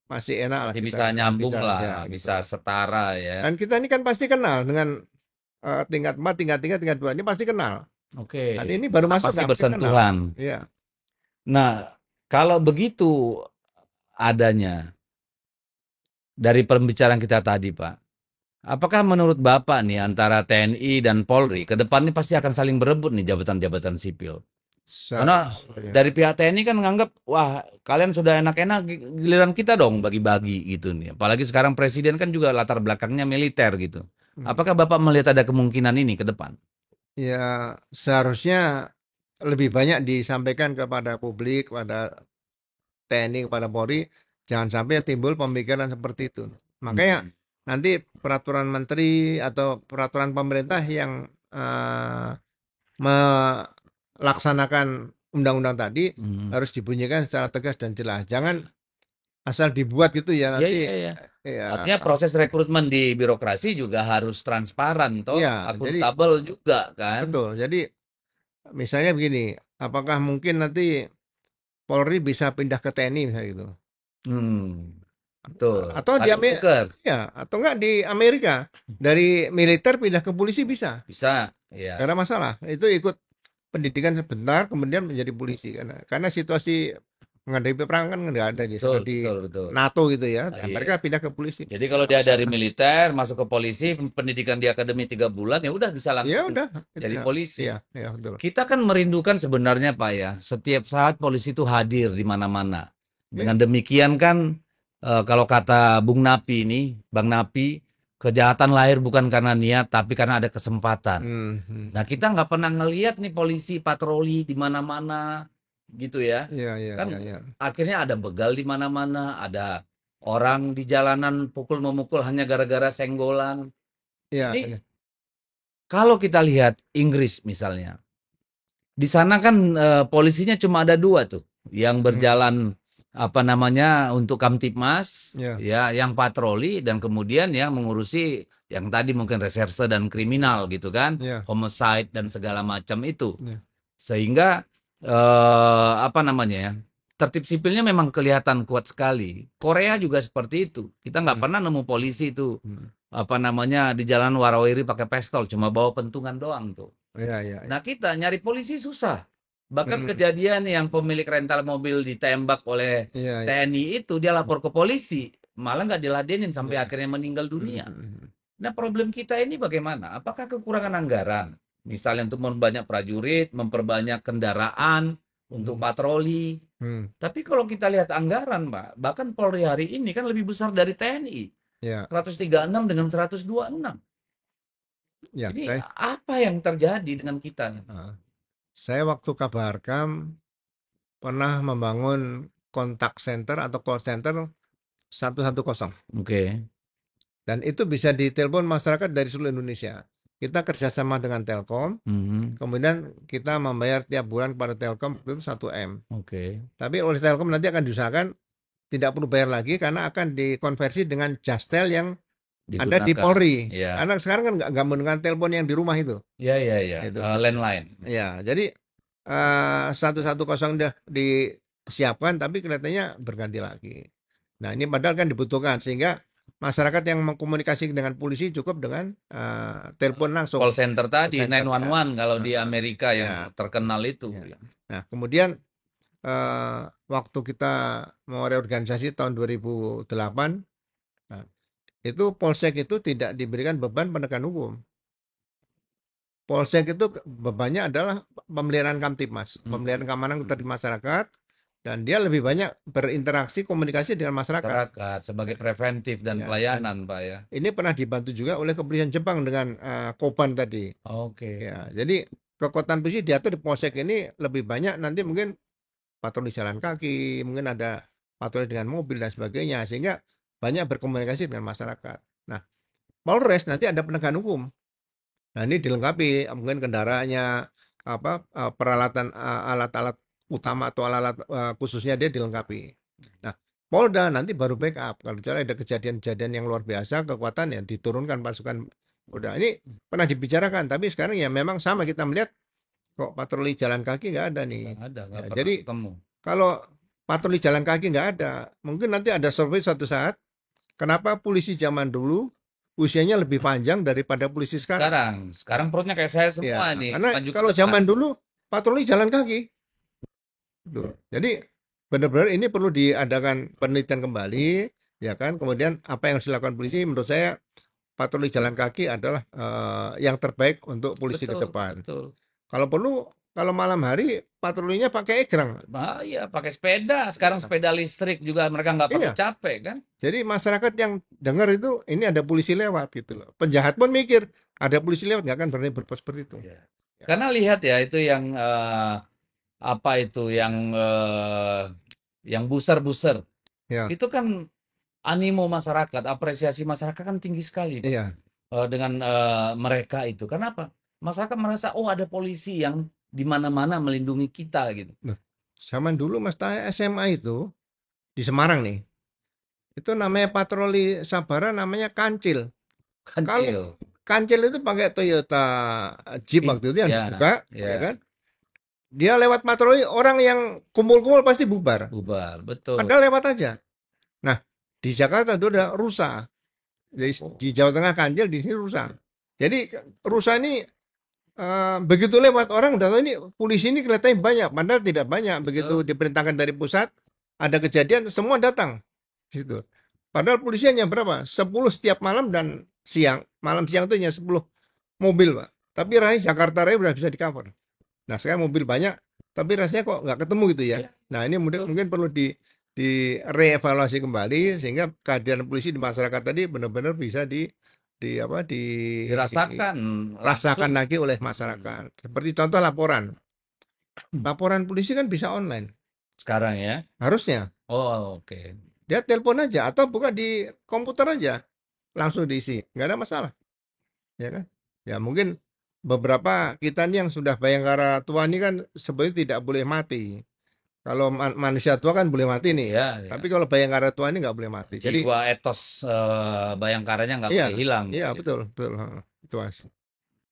masih enak lah masih kita bisa nyambung bicara lah, ya bisa gitu. setara ya. Dan kita ini kan pasti kenal dengan tingkat 4, tingkat 3, tingkat 2 ini pasti kenal. Oke, Dan ini baru masuk pasti nggak mesti kenal. bersentuhan. Iya. Nah, kalau begitu adanya dari pembicaraan kita tadi, Pak, apakah menurut Bapak nih antara TNI dan Polri ke depan ini pasti akan saling berebut nih jabatan-jabatan sipil? Karena Seharusnya. dari pihak TNI kan nganggap, wah kalian sudah enak-enak giliran kita dong bagi-bagi gitu nih. Apalagi sekarang presiden kan juga latar belakangnya militer gitu. Hmm. Apakah Bapak melihat ada kemungkinan ini ke depan? Ya seharusnya lebih banyak disampaikan kepada publik, kepada TNI, kepada Polri, jangan sampai timbul pemikiran seperti itu. Makanya Hmm. nanti peraturan menteri atau peraturan pemerintah yang melaksanakan undang-undang tadi Hmm. harus dibunyikan secara tegas dan jelas. Jangan asal dibuat gitu ya Iya, iya, nanti iya. ya Artinya proses rekrutmen di birokrasi juga harus transparan, toh ya jadi akuntabel juga kan? betul. Jadi misalnya begini, apakah mungkin nanti Polri bisa pindah ke TNI misalnya gitu? Hmm, betul. Atau di Saling tukar. Ya, atau enggak di Amerika dari militer pindah ke polisi bisa. Bisa, Gak ya. ada masalah. Itu ikut pendidikan sebentar kemudian menjadi polisi karena situasi menghadapi perang kan nggak ada di sana Betul, di betul, betul. NATO gitu ya. Ah, Nah, iya. mereka pindah ke polisi. Jadi kalau Nggak dia dari masalah. militer masuk ke polisi, pendidikan di akademi 3 bulan, ya udah bisa Ya langsung udah, jadi ya, polisi. ya, ya betul. Kita kan merindukan sebenarnya Pak ya, setiap saat polisi itu hadir di mana-mana. Ya. Dengan demikian kan, kalau kata Bung Napi ini, Bang Napi, kejahatan lahir bukan karena niat, tapi karena ada kesempatan. Hmm, hmm. Nah kita nggak pernah ngelihat nih polisi patroli di mana-mana, gitu ya. Ya, ya, Kan ya, ya. akhirnya ada begal di mana-mana, ada orang di jalanan pukul memukul hanya gara-gara senggolan. Ya, Ini ya. kalau kita lihat Inggris misalnya, di sana kan polisinya cuma ada dua tuh, yang Hmm. berjalan apa namanya untuk Kamtipmas, Ya, ya, yang patroli dan kemudian yang mengurusi yang tadi mungkin reserse dan kriminal gitu kan, ya, homicide dan segala macam itu. ya. Sehingga apa namanya ya, tertib sipilnya memang kelihatan kuat sekali. Korea juga seperti itu. Kita nggak Hmm. pernah nemu polisi itu Hmm. apa namanya di jalan warawiri pakai pistol, cuma bawa pentungan doang tuh. Ya, ya, ya. Nah kita nyari polisi susah. Bahkan Hmm. kejadian yang pemilik rental mobil ditembak oleh Ya, ya, TNI itu dia lapor ke polisi, malah nggak diladenin sampai ya. akhirnya meninggal Hmm. dunia. Hmm. Nah, problem kita ini bagaimana? Apakah kekurangan anggaran? Misalnya untuk memperbanyak prajurit, memperbanyak kendaraan untuk Hmm. patroli. Hmm. Tapi kalau kita lihat anggaran, Pak, bahkan Polri hari ini kan lebih besar dari TNI. Ya, 136 dengan 126. ya. Ini apa yang terjadi dengan kita? Ah, saya waktu Kabarkam pernah membangun kontak center atau call center 110. Oke. Dan itu bisa ditelepon masyarakat dari seluruh Indonesia. Kita kerjasama dengan Telkom, Mhm. kemudian kita membayar tiap bulan kepada Telkom itu 1 M. Oke. Tapi oleh Telkom nanti akan diusahakan tidak perlu bayar lagi karena akan dikonversi dengan Jastel yang ada di Digunakan. Polri. Ya. Karena sekarang kan nggak menggunakan telepon yang di rumah itu. Ya, ya, ya. Itu. Landline. Ya, jadi 110 udah disiapkan tapi kelihatannya berganti lagi. Nah, ini padahal kan dibutuhkan sehingga masyarakat yang mengkomunikasi dengan polisi cukup dengan telepon Call langsung center ke tadi, center ya. 911 kalau di Heeh, Amerika ya, yang terkenal itu. ya. Nah, kemudian waktu kita mau reorganisasi tahun 2008, nah, itu Polsek itu tidak diberikan beban penegakan hukum. Polsek itu bebannya adalah pemeliharaan Kamtipmas, pemeliharaan keamanan di masyarakat, dan dia lebih banyak berinteraksi komunikasi dengan masyarakat. Masyarakat sebagai preventif dan Ya, dan pelayanan, Pak ya. ini pernah dibantu juga oleh kepolisian Jepang dengan Koban tadi. Oke. Ya, jadi kekuatan polisi diatur di Polsek ini lebih banyak nanti mungkin patroli jalan kaki, mungkin ada patroli dengan mobil dan sebagainya, sehingga banyak berkomunikasi dengan masyarakat. Nah, Polres nanti ada penegakan hukum. Nah, ini dilengkapi mungkin kendaraannya apa peralatan alat-alat utama atau alat-alat khususnya dia dilengkapi. Nah, Polda nanti baru backup kalau misalnya ada kejadian-kejadian yang luar biasa kekuatan ya diturunkan pasukan Polda. Ini pernah dibicarakan tapi sekarang ya memang sama kita melihat kok patroli jalan kaki nggak ada nih. Nggak ada, Ya, nggak pernah jadi ketemu. kalau patroli jalan kaki nggak ada, mungkin nanti ada survei suatu saat kenapa polisi zaman dulu usianya lebih panjang daripada polisi sekarang. Sekarang perutnya kayak saya Ya, semua nih, karena maju ke kalau depan. zaman dulu patroli jalan kaki. Tuh. Jadi benar-benar ini perlu diadakan penelitian kembali, ya kan? Kemudian apa yang harus dilakukan polisi? Menurut saya patroli jalan kaki adalah yang terbaik untuk polisi ke Betul, depan. betul. Kalau perlu, kalau malam hari patrolinya pakai egrang. Nah, iya, pakai sepeda. Sekarang Ya, sepeda listrik juga mereka nggak perlu iya. capek kan? Jadi masyarakat yang dengar itu ini ada polisi lewat gitu loh. Penjahat pun mikir ada polisi lewat nggak akan berani berbuat seperti itu. Iya. Ya. Karena lihat ya itu yang apa itu yang buser-buser. Ya, Itu kan animo masyarakat, apresiasi masyarakat kan tinggi sekali, Pak. iya. Dengan mereka itu. Kenapa? Masyarakat merasa oh ada polisi yang di mana-mana melindungi kita gitu. Nah, zaman dulu Mas Taya SMA itu di Semarang nih. Itu namanya patroli Sabara namanya Kancil. Kalau Kancil. Kancil itu pakai Toyota Jeep waktu itu yang Ya, dibuka, ya ya, kan? Dia lewat patroli orang yang kumpul-kumpul pasti bubar. bubar, betul. Padahal lewat aja. Nah, di Jakarta itu ada rusa. Oh, Di Jawa Tengah Kancil, di sini rusa. Jadi rusa ini begitu lewat orang udah tahu ini polisi ini kelihatannya banyak, padahal tidak banyak. Begitu betul. diperintahkan dari pusat, ada kejadian semua datang. Gitu. Padahal polisi hanya berapa? 10 setiap malam dan siang. Malam siang itu hanya 10 mobil, Pak. Tapi rasanya Jakarta Raya udah bisa di-cover. Nah, sekarang mobil banyak, tapi rasanya kok nggak ketemu gitu ya. Ya, Nah, ini mungkin, betul. mungkin perlu direevaluasi kembali sehingga kehadiran polisi di masyarakat tadi benar-benar bisa di apa Dirasakan dirasakan langsung. lagi oleh Hmm. masyarakat. Seperti contoh laporan. Laporan polisi kan bisa online. Sekarang ya. Harusnya. Oh, oke. Dia telepon aja atau buka di komputer aja. Langsung diisi. Nggak ada masalah. Ya kan? Ya mungkin beberapa kita nih yang sudah Bayangkara tua ini kan sebenarnya tidak boleh mati. Kalau manusia tua kan boleh mati nih. Ya, Tapi ya. kalau Bayangkara tua ini nggak boleh mati. Jadi Jiwa etos Bayangkaranya nggak iya, boleh hilang. iya Pak, gitu. betul, betul. Heeh, itu Mas.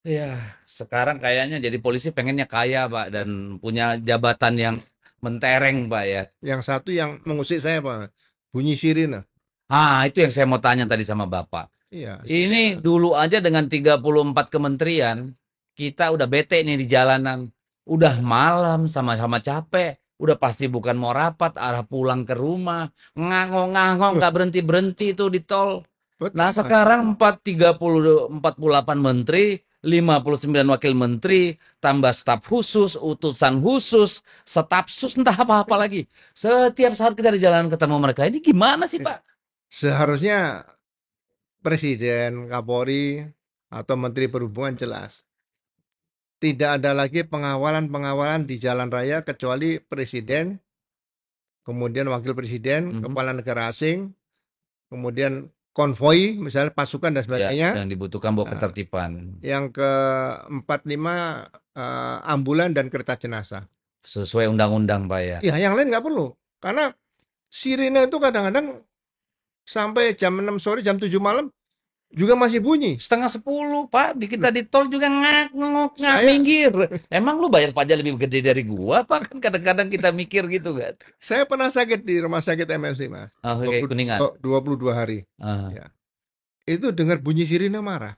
Ya, sekarang kayaknya jadi polisi pengennya kaya, Pak, dan punya jabatan yang mentereng, Pak ya. Yang satu yang mengusik saya Pak, bunyi sirine. Itu yang saya mau tanya tadi sama Bapak. Iya, Ini dulu aja dengan 34 kementerian, kita udah bete nih di jalanan. Udah malam, sama-sama capek. Udah pasti bukan mau rapat, arah pulang ke rumah. Ngangong-ngangong, loh, nggak berhenti-berhenti itu di tol. Nah, betul Mas. sekarang 48 menteri, 59 wakil menteri, tambah staf khusus, utusan khusus, stafsus, entah apa-apa lagi. Setiap saat kita di jalan ketemu mereka. Ini gimana sih, Pak? Seharusnya Presiden, Kapolri, atau Menteri Perhubungan jelas. Tidak ada lagi pengawalan-pengawalan di jalan raya kecuali Presiden, kemudian Wakil Presiden, Mhm. Kepala Negara Asing, kemudian konvoi, misalnya pasukan dan Ya, sebagainya. yang dibutuhkan buat Nah, ketertiban. yang keempat lima ambulan dan kereta jenazah. Sesuai undang-undang, Pak ya. Ya, yang lain nggak perlu. Karena sirine itu kadang-kadang sampai jam 6 sore, jam 7 malam juga masih bunyi. Setengah 10, Pak. Kita Loh, di tol juga ngak saya minggir. Emang lu bayar pajak lebih gede dari gua, Pak? Kan kadang-kadang kita mikir gitu kan. saya pernah sakit di rumah sakit MMC, Mas. Oh, kayak Kuningan. 22 hari. Ah, Ya. Itu dengar bunyi sirine marah.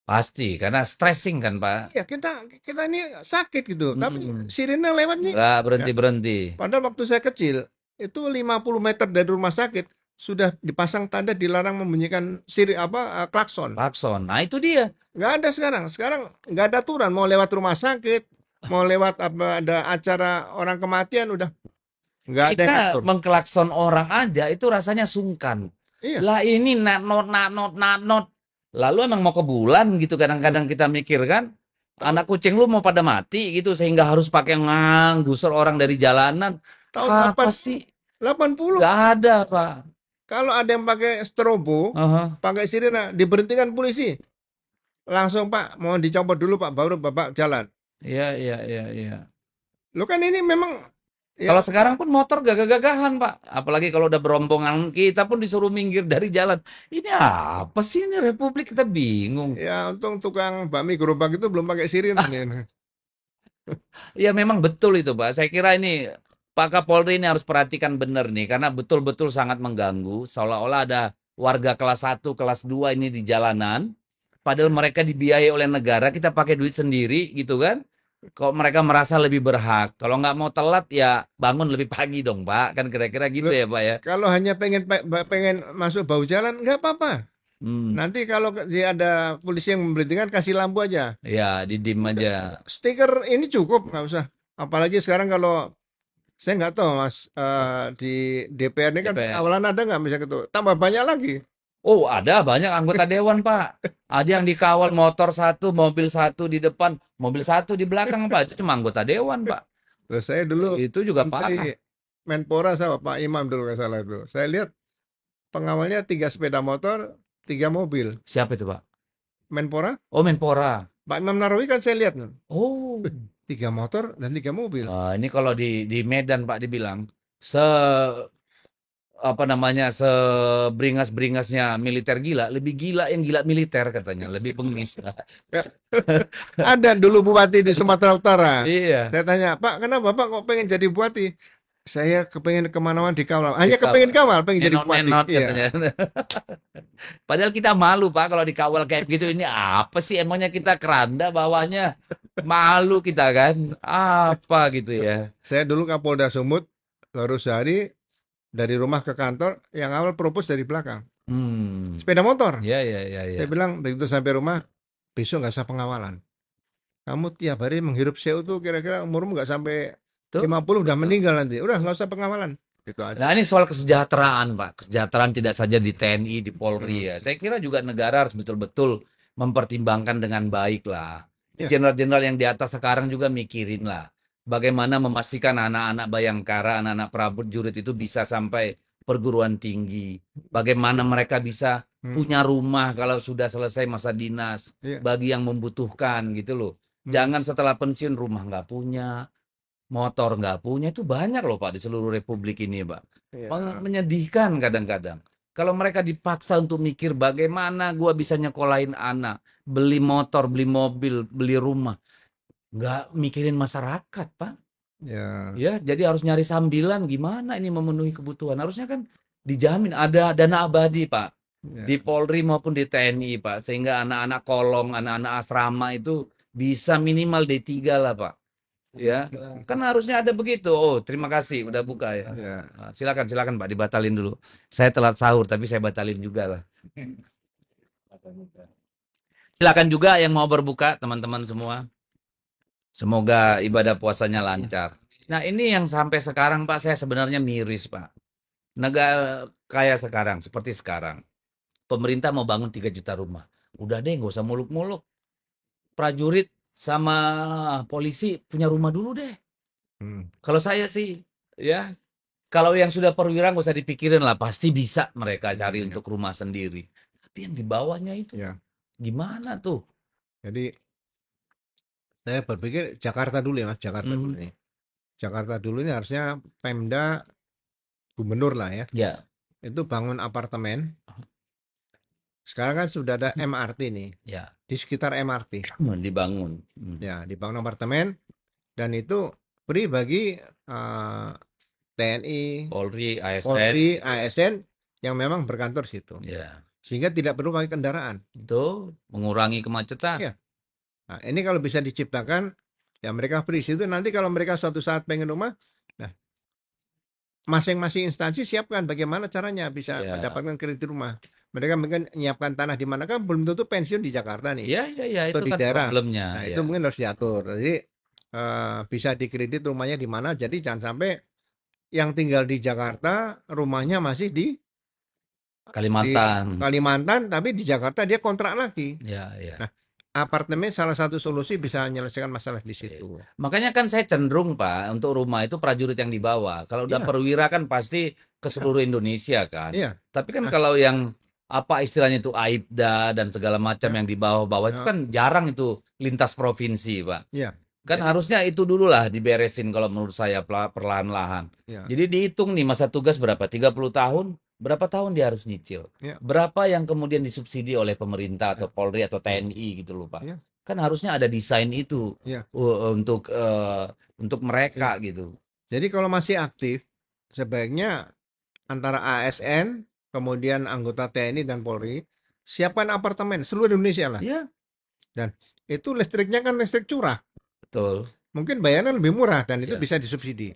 pasti, karena stressing kan, Pak. Iya, kita kita ini sakit gitu. Tapi Mm-mm. sirine lewat nih. Nggak Ya. berhenti-berhenti. Padahal waktu saya kecil, itu 50 meter dari rumah sakit sudah dipasang tanda dilarang membunyikan klakson. Klakson. Nah, itu dia. Nggak ada sekarang. Sekarang nggak ada aturan. Mau lewat rumah sakit, mau lewat ada acara orang kematian, udah nggak ada yang Kita ngatur. mengklakson orang aja itu rasanya sungkan. Iya. Lah ini not. Lalu emang mau ke bulan gitu kadang-kadang kita mikir kan. Tahun Anak kucing lu mau pada mati gitu sehingga harus pakai ngangguser orang dari jalanan. tahun Apa sih? 80 Gak ada, Pak. kalau ada yang pakai strobo, Aha. pakai sirena, diberhentikan polisi. Langsung Pak, mohon dicopot dulu Pak, baru Bapak jalan. Iya, iya, iya, iya. Lo kan ini memang ya Kalau sekarang pun motor gagah-gagahan, Pak. Apalagi kalau udah berombongan kita pun disuruh minggir dari jalan. Ini apa sih ini Republik kita bingung. ya untung tukang bakmi gerobak itu belum pakai sirine nih. Ya memang betul itu, Pak. Saya kira ini Pak Kapolri ini harus perhatikan benar nih, karena betul-betul sangat mengganggu. Seolah-olah ada warga kelas 1, kelas 2 ini di jalanan, padahal mereka dibiayai oleh negara, kita pakai duit sendiri gitu kan. Kok mereka merasa lebih berhak. Kalau nggak mau telat ya bangun lebih pagi dong, Pak. Kan kira-kira gitu Loh, ya, Pak ya. kalau hanya pengen masuk bahu jalan nggak apa-apa. Hmm, Nanti kalau dia ada polisi yang memberhentikan kasih lampu aja. ya didim Udah, aja. stiker ini cukup nggak usah. Apalagi sekarang kalau saya nggak tahu Mas di DPR ini kan DPR. awalan ada nggak misalnya gitu. Tambah banyak lagi. Oh, ada banyak anggota dewan, Pak. Ada yang dikawal motor satu, mobil satu di depan, mobil satu di belakang, Pak. Itu cuma anggota dewan, Pak. Terus saya dulu Itu juga parah. Menteri Menpora sama Pak Imam dulu nggak salah itu. Saya lihat pengawalnya 3 sepeda motor, 3 mobil. Siapa itu, Pak? Menpora, Oh, Menpora. Pak Imam Narawi kan saya lihat. Oh. 3 motor dan 3 mobil. Ini kalau di Medan, Pak, dibilang se apa namanya seberingas-beringasnya militer gila, lebih gila yang gila militer katanya, lebih bengis. Ya, ada dulu bupati di Sumatera Utara. Iya. Saya tanya, Pak, kenapa Bapak kok pengen jadi bupati? Saya kepengen kemana-mana dikawal. Hanya kepengen Dikawal. kawal, pengen jadi bupati. Nenot-nenot Iya. katanya. Padahal kita malu, Pak, kalau dikawal kayak gitu. Ini apa sih emangnya kita keranda bawahnya? Malu kita kan? Apa gitu ya? Saya dulu Kapolda Sumut, baru sehari dari rumah ke kantor, yang awal propos dari belakang. Hmm. Sepeda motor. Ya, ya, ya, ya. Saya bilang, begitu sampai rumah, besok nggak usah pengawalan. Kamu tiap hari menghirup CO tuh kira-kira umurmu nggak sampai Tuh. 50 udah meninggal nanti. Udah nggak usah pengawalan. Gitu aja. Nah, ini soal kesejahteraan, Pak. Kesejahteraan tidak saja di TNI, di Polri ya. Saya kira juga negara harus betul-betul mempertimbangkan dengan baik lah. Ya, Jenderal-jenderal yang di atas sekarang juga mikirin lah. Bagaimana memastikan anak-anak Bayangkara, anak-anak prajurit itu bisa sampai perguruan tinggi. Bagaimana mereka bisa Hmm. punya rumah kalau sudah selesai masa dinas Iya. bagi yang membutuhkan gitu loh. Hmm. Jangan setelah pensiun rumah nggak punya, motor nggak punya, itu banyak loh Pak di seluruh republik ini Pak. Iya. Menyedihkan kadang-kadang. Kalau mereka dipaksa untuk mikir bagaimana gua bisa nyekolahin anak, beli motor, beli mobil, beli rumah, nggak mikirin masyarakat Pak. Ya. Ya, jadi harus nyari sambilan gimana ini memenuhi kebutuhan. Harusnya kan dijamin ada dana abadi, Pak. Di Ya. Polri maupun di TNI, Pak. Sehingga anak-anak kolong, anak-anak asrama itu bisa minimal D3 lah, Pak. Ya, kan harusnya ada begitu. Oh, terima kasih udah buka ya. Ya. Silakan, silakan Pak, dibatalin dulu. Saya telat sahur, tapi saya batalin juga lah. Silakan juga yang mau berbuka, teman-teman semua. Semoga ibadah puasanya lancar. Nah, ini yang sampai sekarang, Pak, saya sebenarnya miris, Pak. Negara kaya sekarang, seperti sekarang, pemerintah mau bangun 3 juta rumah. Udah deh, nggak usah muluk-muluk. Prajurit sama polisi punya rumah dulu deh. Hmm. Kalau saya sih, ya, kalau yang sudah perwira nggak usah dipikirin lah, pasti bisa mereka cari Ya. untuk rumah sendiri. Tapi yang di bawahnya itu, Ya. gimana tuh? Jadi saya berpikir Jakarta dulu ya Mas, Jakarta dulu Mhm. nih. Jakarta dulu ini harusnya Pemda gubernur lah ya. Ya, Itu bangun apartemen. Sekarang kan sudah ada MRT nih ya, di sekitar MRT. dibangun. Ya, dibangun apartemen dan itu free bagi TNI, Polri, ASN, Polri, ASN yang memang berkantor situ. ya, Sehingga tidak perlu pakai kendaraan. itu mengurangi kemacetan. Ya. Nah, ini kalau bisa diciptakan ya mereka free situ nanti kalau mereka suatu saat pengen rumah, nah masing-masing instansi siapkan bagaimana caranya bisa Ya, mendapatkan kredit rumah. Mereka mungkin menyiapkan tanah di mana kan belum tentu pensiun di Jakarta nih ya, ya, ya, atau itu di kan daerah. problemnya. Nah, itu Ya, mungkin harus diatur. Jadi bisa dikredit rumahnya di mana. Jadi jangan sampai yang tinggal di Jakarta rumahnya masih di Kalimantan. Kalimantan tapi di Jakarta dia kontrak lagi. Ya, ya. Nah, apartemen salah satu solusi bisa menyelesaikan masalah di Oke. situ. Makanya kan saya cenderung Pak untuk rumah itu prajurit yang dibawa. Kalau udah Iya, perwira kan pasti ke iya, seluruh Indonesia kan. iya. Tapi kan Nah, kalau yang apa istilahnya itu AIBDA dan segala macam ya, yang di bawah-bawah itu ya, kan jarang itu lintas provinsi Pak. iya. Kan Jadi, harusnya itu dulu lah diberesin kalau menurut saya perlahan-lahan. ya, Jadi dihitung nih masa tugas berapa? 30 tahun, berapa tahun dia harus nyicil? ya, Berapa yang kemudian disubsidi oleh pemerintah atau ya, Polri atau betul. TNI gitu loh, Pak. Ya, Kan harusnya ada desain itu ya, untuk ya. mereka gitu. Jadi kalau masih aktif, sebaiknya antara ASN, kemudian anggota TNI dan Polri, siapkan apartemen seluruh Indonesia lah. Ya, Dan itu listriknya kan listrik curah. betul. Mungkin bayarnya lebih murah dan itu Ya. bisa disubsidi.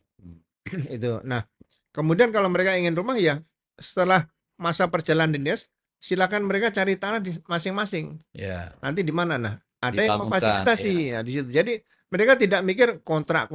Itu. Nah, kemudian kalau mereka ingin rumah ya setelah masa perjalanan dinas, silakan mereka cari tanah di masing-masing. Ya, Nanti di mana? Nah, ada yang dibangunkan ya. memfasilitasi ya di situ. Jadi mereka tidak mikir kontrak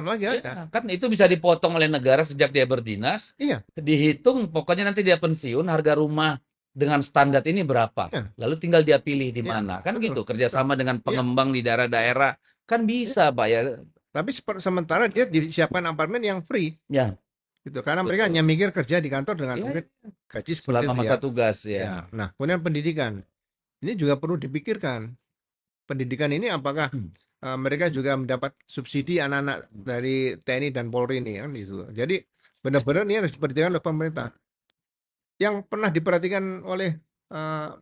lagi Ya, ada. kan itu bisa dipotong oleh negara sejak dia berdinas, Iya, dihitung pokoknya nanti dia pensiun harga rumah dengan standar ini berapa. iya, Lalu tinggal dia pilih di iya, mana. Kan betul, gitu, betul. kerjasama dengan Iya, pengembang di daerah-daerah. Kan iya. bisa, Pak ya. Tapi sementara dia disiapkan apartemen yang free Ya, gitu. Karena mereka hanya betul. mikir kerja di kantor dengan Ya, mungkin gaji seperti selama itu masa ya. tugas Ya. ya. Nah, kemudian pendidikan. Ini juga perlu dipikirkan. Pendidikan ini apakah mereka juga mendapat subsidi anak-anak dari TNI dan Polri ini kan gitu. Jadi benar-benar ini harus diperhatikan oleh pemerintah. Yang pernah diperhatikan oleh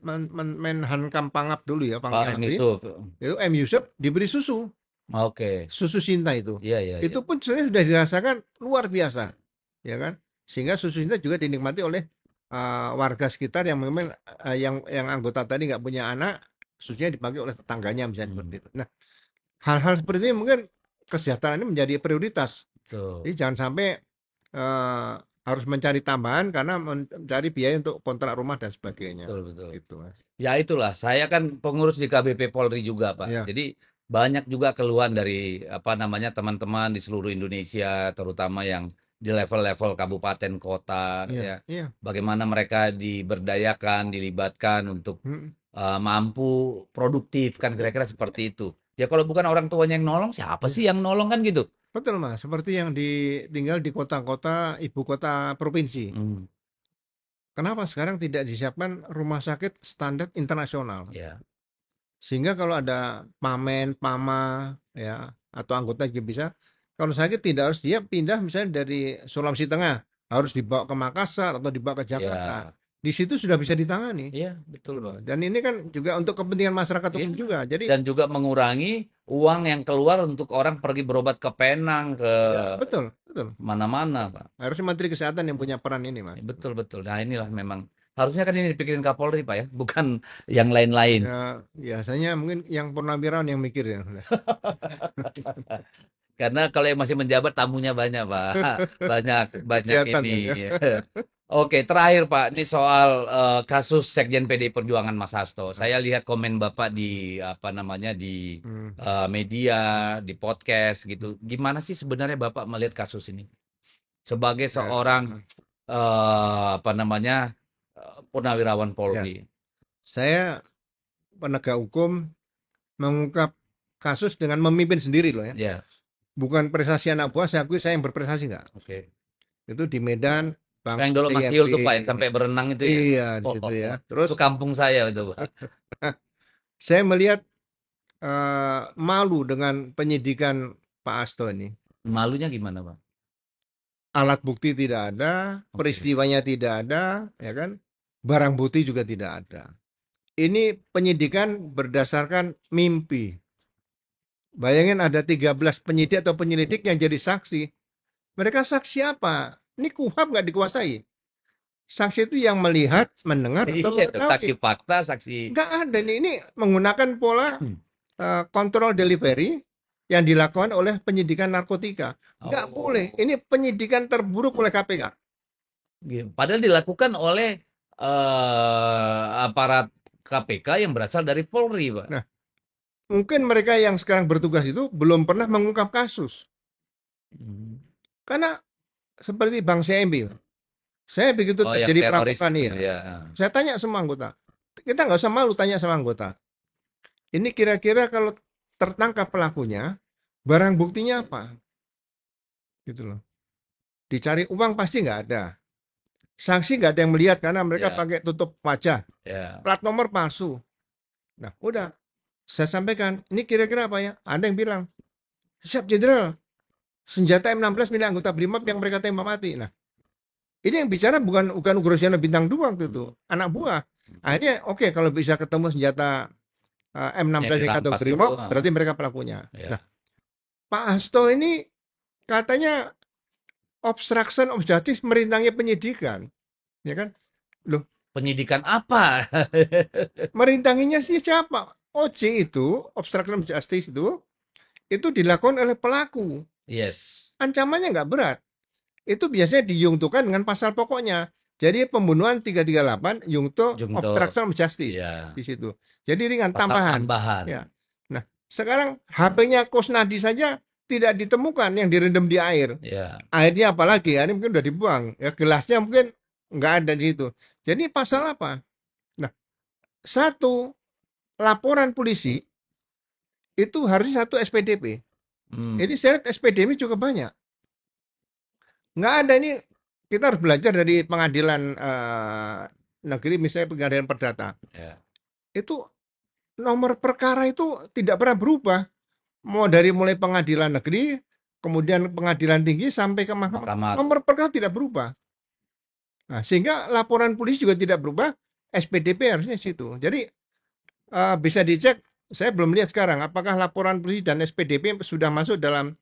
Menhankam Pangap dulu ya, Pak Panglima M. ABRI, Yusuf. itu M. Yusuf diberi susu, Oke. susu Sinta itu. Iya, iya, iya. Itu pun sebenarnya sudah dirasakan luar biasa, ya kan? Sehingga susu Sinta juga dinikmati oleh warga sekitar yang memang yang anggota tadi nggak punya anak, susunya dipakai oleh tetangganya misalnya seperti Hmm, itu. Nah, hal-hal seperti ini mungkin kesejahteraan ini menjadi prioritas. betul. Jadi jangan sampai harus mencari tambahan karena mencari biaya untuk kontrak rumah dan sebagainya. Betul, betul. Gitu, Mas. Ya itulah, saya kan pengurus di KBP Polri juga, Pak. Iya, Jadi banyak juga keluhan dari apa namanya teman-teman di seluruh Indonesia, terutama yang di level-level kabupaten kota, iya, ya. iya. Bagaimana mereka diberdayakan, dilibatkan untuk Mm, mampu produktif, kan iya, kira-kira seperti itu. Ya kalau bukan orang tuanya yang nolong, siapa iya. sih yang nolong kan gitu? Betul, Mas. Seperti yang tinggal di kota-kota, ibu kota provinsi. Hmm. kenapa sekarang tidak disiapkan rumah sakit standar internasional? Ya, Sehingga kalau ada pamen, pama, ya, atau anggota juga bisa, kalau sakit tidak harus dia pindah misalnya dari Sulawesi Tengah, harus dibawa ke Makassar atau dibawa ke Jakarta. ya, Di situ sudah bisa ditangani. iya, betul, Gitu Pak. loh. Dan ini kan juga untuk kepentingan masyarakat Iya. umum juga. Jadi, Dan juga mengurangi uang yang keluar untuk orang pergi berobat ke Penang, ke ya betul, betul. mana-mana, Pak. Harusnya Menteri Kesehatan yang punya peran ini, Mas. Betul, betul. Nah, inilah memang harusnya kan ini dipikirin Kapolri, Pak ya, bukan yang lain-lain. Ya, biasanya mungkin yang purnawirawan yang mikir ya. Karena kalau yang masih menjabat tamunya banyak, Pak. Banyak banyak Kelihatan ini. tuh ya. Oke, terakhir Pak, ini soal kasus Sekjen PDI Perjuangan Mas Hasto. Saya lihat komen Bapak di apa namanya di Hmm. media, di podcast gitu. Gimana sih sebenarnya Bapak melihat kasus ini? Sebagai Ya, seorang apa namanya purnawirawan ya. Polri. Saya penegak hukum mengungkap kasus dengan memimpin sendiri loh ya. Ya, Bukan prestasi anak buah, saya akui saya yang berprestasi nggak. oke. Itu di Medan, Bang Yang dulu Mas DYP. Yul tuh Pak yang sampai berenang itu ya. Iya, di Oh, situ oh, ya. oh. Terus Itu kampung saya itu Pak. saya melihat malu dengan penyidikan Pak Asto ini. Malunya gimana Pak? Alat bukti tidak ada, Oke. peristiwanya tidak ada, ya kan? Barang bukti juga tidak ada. Ini penyidikan berdasarkan mimpi. Bayangin ada 13 penyidik atau penyelidik yang jadi saksi. Mereka saksi apa? Ini KUHAP nggak dikuasai. Saksi itu yang melihat, mendengar, atau Iya tuh, saksi mengetahui. fakta, saksi. Nggak ada. Ini menggunakan pola kontrol delivery yang dilakukan oleh penyidikan narkotika. Nggak boleh. Oh, Ini penyidikan terburuk oleh KPK. gitu. Padahal dilakukan oleh aparat KPK yang berasal dari Polri, Pak. Nah, mungkin mereka yang sekarang bertugas itu belum pernah mengungkap kasus. Hmm. Karena seperti Bang CMB, saya begitu Oh, yang terjadi teroris perampokan itu ya, ya. saya tanya semua anggota. Kita nggak usah malu tanya sama anggota. Ini kira-kira kalau tertangkap pelakunya, barang buktinya apa? Gitu loh. Dicari uang pasti nggak ada. Saksi nggak ada yang melihat karena mereka Ya, pakai tutup wajah. ya. Plat nomor palsu. Nah, udah. Saya sampaikan, ini kira-kira apa ya? Ada yang bilang, siap jenderal, senjata M16 milik anggota BRIMOB yang mereka tembak mati. Nah, ini yang bicara bukan Ugrosiano Bintang 2 waktu itu, anak buah. Akhirnya oke, kalau bisa ketemu senjata Yang M16 yang kata dirampas itu. BRIMOB, berarti mereka pelakunya. Nah, Ya. Pak Hasto ini katanya obstruction of justice merintangi penyidikan, ya kan? Loh, Penyidikan apa? merintanginya sih siapa? OJ itu, obstruction of justice itu dilakukan oleh pelaku. Yes. Ancamannya nggak berat. Itu biasanya diyungtukan dengan pasal pokoknya. Jadi pembunuhan 338 yungto Jungto. obstruction of justice Ya. di situ. Jadi ringan Pasal tambahan. tambahan. Ya. Nah, sekarang HP-nya Kusnadi saja tidak ditemukan yang direndam di air. Ya. Airnya apalagi? Airnya mungkin udah dibuang. Ya gelasnya mungkin nggak ada di situ. Jadi pasal apa? Nah, satu laporan polisi itu harusnya satu SPDP. Ini Hmm. syarat SPDP juga banyak. Nggak ada ini, kita harus belajar dari pengadilan negeri, misalnya pengadilan perdata. Ya. Itu nomor perkara itu tidak pernah berubah. Mau dari mulai pengadilan negeri, kemudian pengadilan tinggi sampai ke mahkamah, Mahkamah. nomor perkara tidak berubah. Nah, sehingga laporan polisi juga tidak berubah, SPDP harusnya situ. Jadi bisa dicek, saya belum lihat sekarang apakah laporan polisi dan SPDP sudah masuk dalam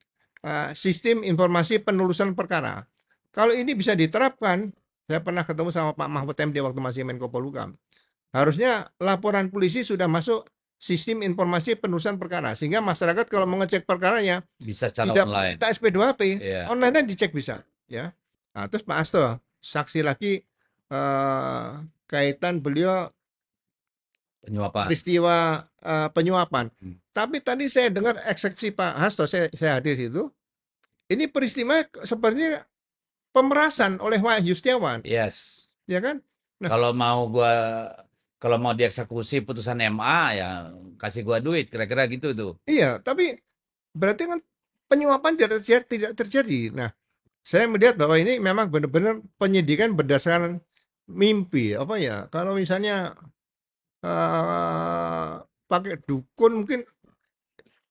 sistem informasi penelusuran perkara. Kalau ini bisa diterapkan, saya pernah ketemu sama Pak Mahfud MD waktu masih Menko Polhukam. Harusnya laporan polisi sudah masuk sistem informasi penelusuran perkara, sehingga masyarakat kalau mengecek perkaranya Bisa secara tidak online. minta SP2P, Ya. online dicek bisa. Ya. Nah, terus Pak Asto, saksi lagi kaitan beliau Penyuapan. peristiwa penyuapan. Hmm. Tapi tadi saya dengar eksepsi Pak Hasto, saya hadir itu. Ini peristiwa sepertinya pemerasan oleh Wahyu Setiawan, Yes. ya kan? Nah, Kalau mau dieksekusi putusan MA ya kasih gua duit kira-kira gitu tuh. iya, tapi berarti kan penyuapan tidak terjadi. Nah, saya melihat bahwa ini memang benar-benar penyidikan berdasarkan mimpi apa ya? Kalau misalnya pakai dukun mungkin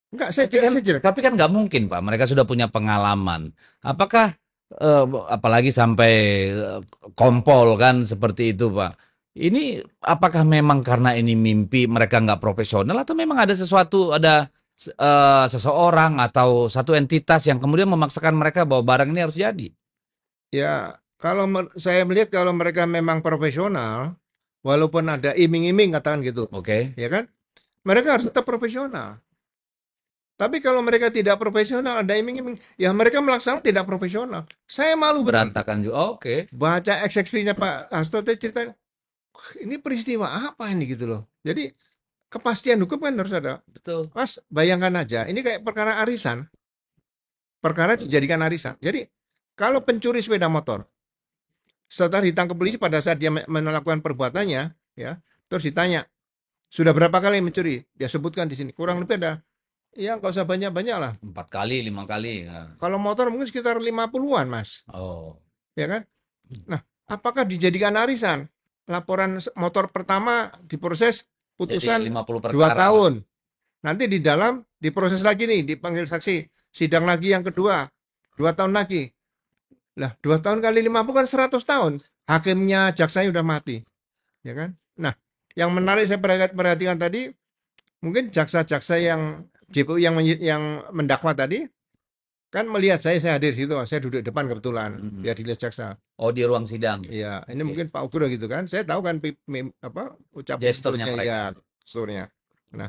enggak Tapi kan saya jelas. tapi kan nggak mungkin, Pak. Mereka sudah punya pengalaman. Apakah apalagi sampai eh, kompol kan seperti itu, Pak. Ini apakah memang karena ini mimpi mereka nggak profesional atau memang ada sesuatu, ada seseorang atau satu entitas yang kemudian memaksakan mereka bahwa barang ini harus jadi? Ya, kalau saya melihat kalau mereka memang profesional, walaupun ada iming-iming katakan gitu, Oke, ya kan? Mereka harus tetap profesional. Tapi kalau mereka tidak profesional, ada iming-iming, ya mereka melaksanakan tidak profesional. Saya malu betul. berantakan juga. Oke, Baca eksepsinya Pak Hasto tadi cerita, "Wah, ini peristiwa apa ini gitu loh. Jadi kepastian hukum kan harus ada. betul. Mas, bayangkan aja, ini kayak perkara arisan. Perkara dijadikan arisan. Jadi kalau pencuri sepeda motor, setelah ditangkap polisi pada saat dia melakukan perbuatannya, ya, terus ditanya, sudah berapa kali mencuri? Dia sebutkan di sini, kurang lebih ada, ya nggak usah banyak-banyak lah. 4 kali, 5 kali. Nah. Kalau motor mungkin sekitar 50-an, Mas. Oh, Ya kan? Nah, apakah dijadikan arisan? Laporan motor pertama diproses jadi putusan 50 dua perkara, Pak. tahun. Nanti di dalam diproses lagi nih, dipanggil saksi. Sidang lagi yang kedua, 2 tahun lagi. Lah, 2 tahun kali 50 kan 100 tahun. Hakimnya, jaksanya udah mati. Ya kan? Nah, yang menarik saya perhatikan tadi, mungkin jaksa-jaksa yang JPU yang mendakwa tadi, kan melihat saya hadir di situ, saya duduk depan kebetulan, Mhm. dia dilihat jaksa. Oh, di ruang sidang. Ya, ini Oke. mungkin Pak Ugro gitu kan. Saya tahu kan ucapan Gesturnya turutnya mereka. ya, gesturnya. Nah,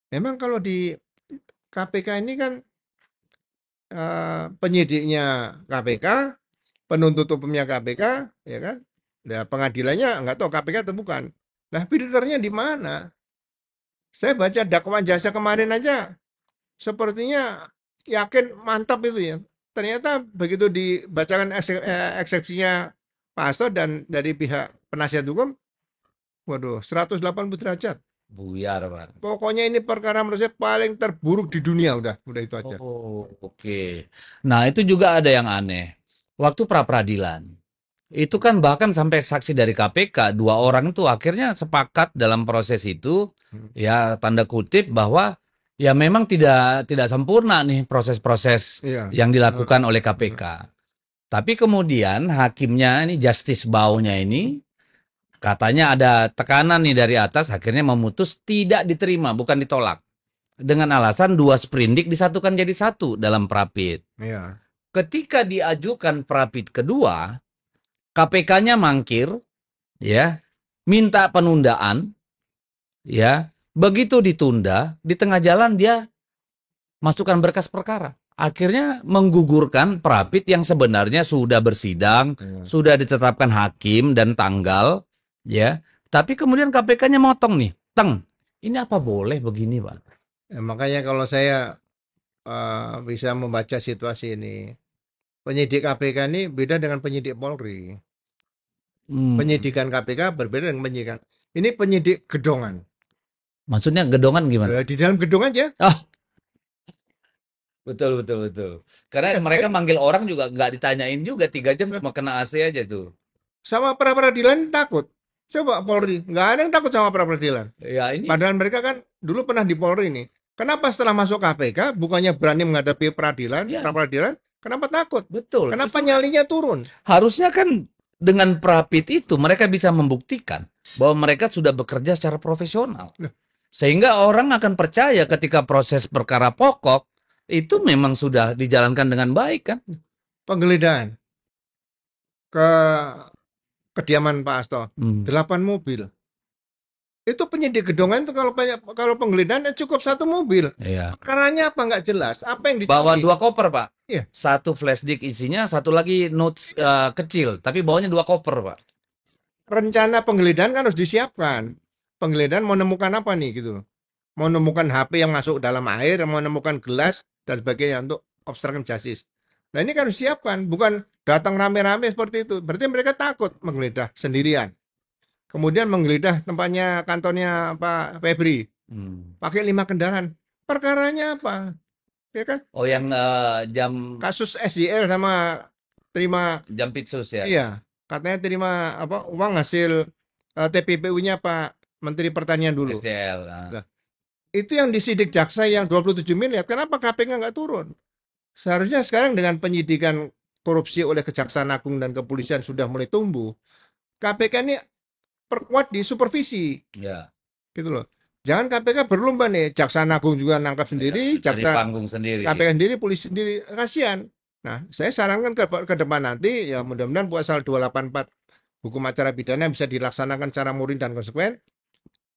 memang kalau di KPK ini kan penyidiknya KPK, penuntut umumnya KPK, ya kan? Nah, pengadilannya nggak tahu KPK atau bukan. Nah, filternya di mana? Saya baca dakwaan jasa kemarin aja, sepertinya yakin mantap itu ya. Ternyata begitu dibacakan eksepsinya Pak Hasto dan dari pihak penasihat hukum, waduh, 180 derajat. Buyar, Pak. Pokoknya ini perkara menurut saya paling terburuk di dunia, udah itu aja. Oh, oke. Nah, itu juga ada yang aneh. Waktu pra-peradilan, itu kan bahkan sampai saksi dari KPK, dua orang itu akhirnya sepakat dalam proses itu, Hmm. ya tanda kutip bahwa ya memang tidak sempurna nih proses-proses Iya. yang Heeh, dilakukan oleh heeh. KPK. Tapi kemudian hakimnya ini Justice Baunya ini katanya ada tekanan nih dari atas, akhirnya memutus tidak diterima, bukan ditolak. Dengan alasan dua sprindik disatukan jadi satu dalam prapit. Iya. Ketika diajukan prapit kedua, KPK-nya mangkir, ya, minta penundaan, ya. Begitu ditunda, di tengah jalan dia masukkan berkas perkara. Akhirnya menggugurkan prapit yang sebenarnya sudah bersidang, Iya. sudah ditetapkan hakim dan tanggal, ya. Tapi kemudian KPK-nya motong nih, teng. Ini apa boleh begini, Pak? Ya, makanya kalau saya bisa membaca situasi ini, penyidik KPK ini beda dengan penyidik Polri. Hmm, Penyidikan KPK berbeda dengan penyidikan. Ini penyidik gedongan. maksudnya gedongan gimana? Di dalam gedung aja. Ah, betul, betul, betul. Karena Ya, mereka manggil orang juga nggak ditanyain juga 3 jam cuma kena AC aja tuh. sama pra peradilan takut. Coba Polri, nggak ada yang takut sama pra peradilan. Ya ini Padahal mereka kan dulu pernah di Polri ini. Kenapa setelah masuk KPK bukannya berani menghadapi peradilan, pra ya peradilan? Kenapa takut? betul. Kenapa Justru nyalinya turun? harusnya kan dengan prapit itu mereka bisa membuktikan bahwa mereka sudah bekerja secara profesional. Loh, Sehingga orang akan percaya ketika proses perkara pokok itu memang sudah dijalankan dengan baik kan? penggeledahan ke kediaman Pak Hasto, Hmm, 8 mobil. Itu penyidik gedongan itu kalau penggeledahan cukup 1 mobil. iya. Perkaranya apa nggak jelas? Apa yang Bawa dicuri? 2 koper, Pak. Iya, Satu flash disk isinya, satu lagi notes kecil, tapi bawanya 2 koper, Pak. rencana penggeledahan kan harus disiapkan. Penggeledahan mau nemukan apa nih gitu. Mau nemukan HP yang masuk dalam air, mau nemukan gelas dan sebagainya untuk obstruction justice. Nah ini kan harus disiapkan, bukan datang rame-rame seperti itu. Berarti mereka takut menggeledah sendirian. Kemudian menggeledah tempatnya kantornya Pak Febri, Hmm. pakai 5 kendaraan. Perkaranya apa? Ya kan? Oh, yang jam Kasus SDL sama terima, jam pitsus ya. iya. katanya terima apa uang hasil TPPU-nya Pak Menteri Pertanian dulu. SDL. Nah, itu yang disidik jaksa yang 27 miliar. Kenapa KPK nggak turun? Seharusnya sekarang dengan penyidikan korupsi oleh Kejaksaan Agung dan kepolisian sudah mulai tumbuh. KPK ini perkuat di supervisi, Ya, gitu loh. Jangan KPK berlomba nih, Kejaksaan Agung juga nangkap ya, sendiri, dari jaksa panggung sendiri. KPK sendiri, polisi sendiri, kasihan. Nah, saya sarankan ke depan nanti, ya mudah-mudahan pasal 284 hukum acara pidana bisa dilaksanakan secara murni dan konsekuen.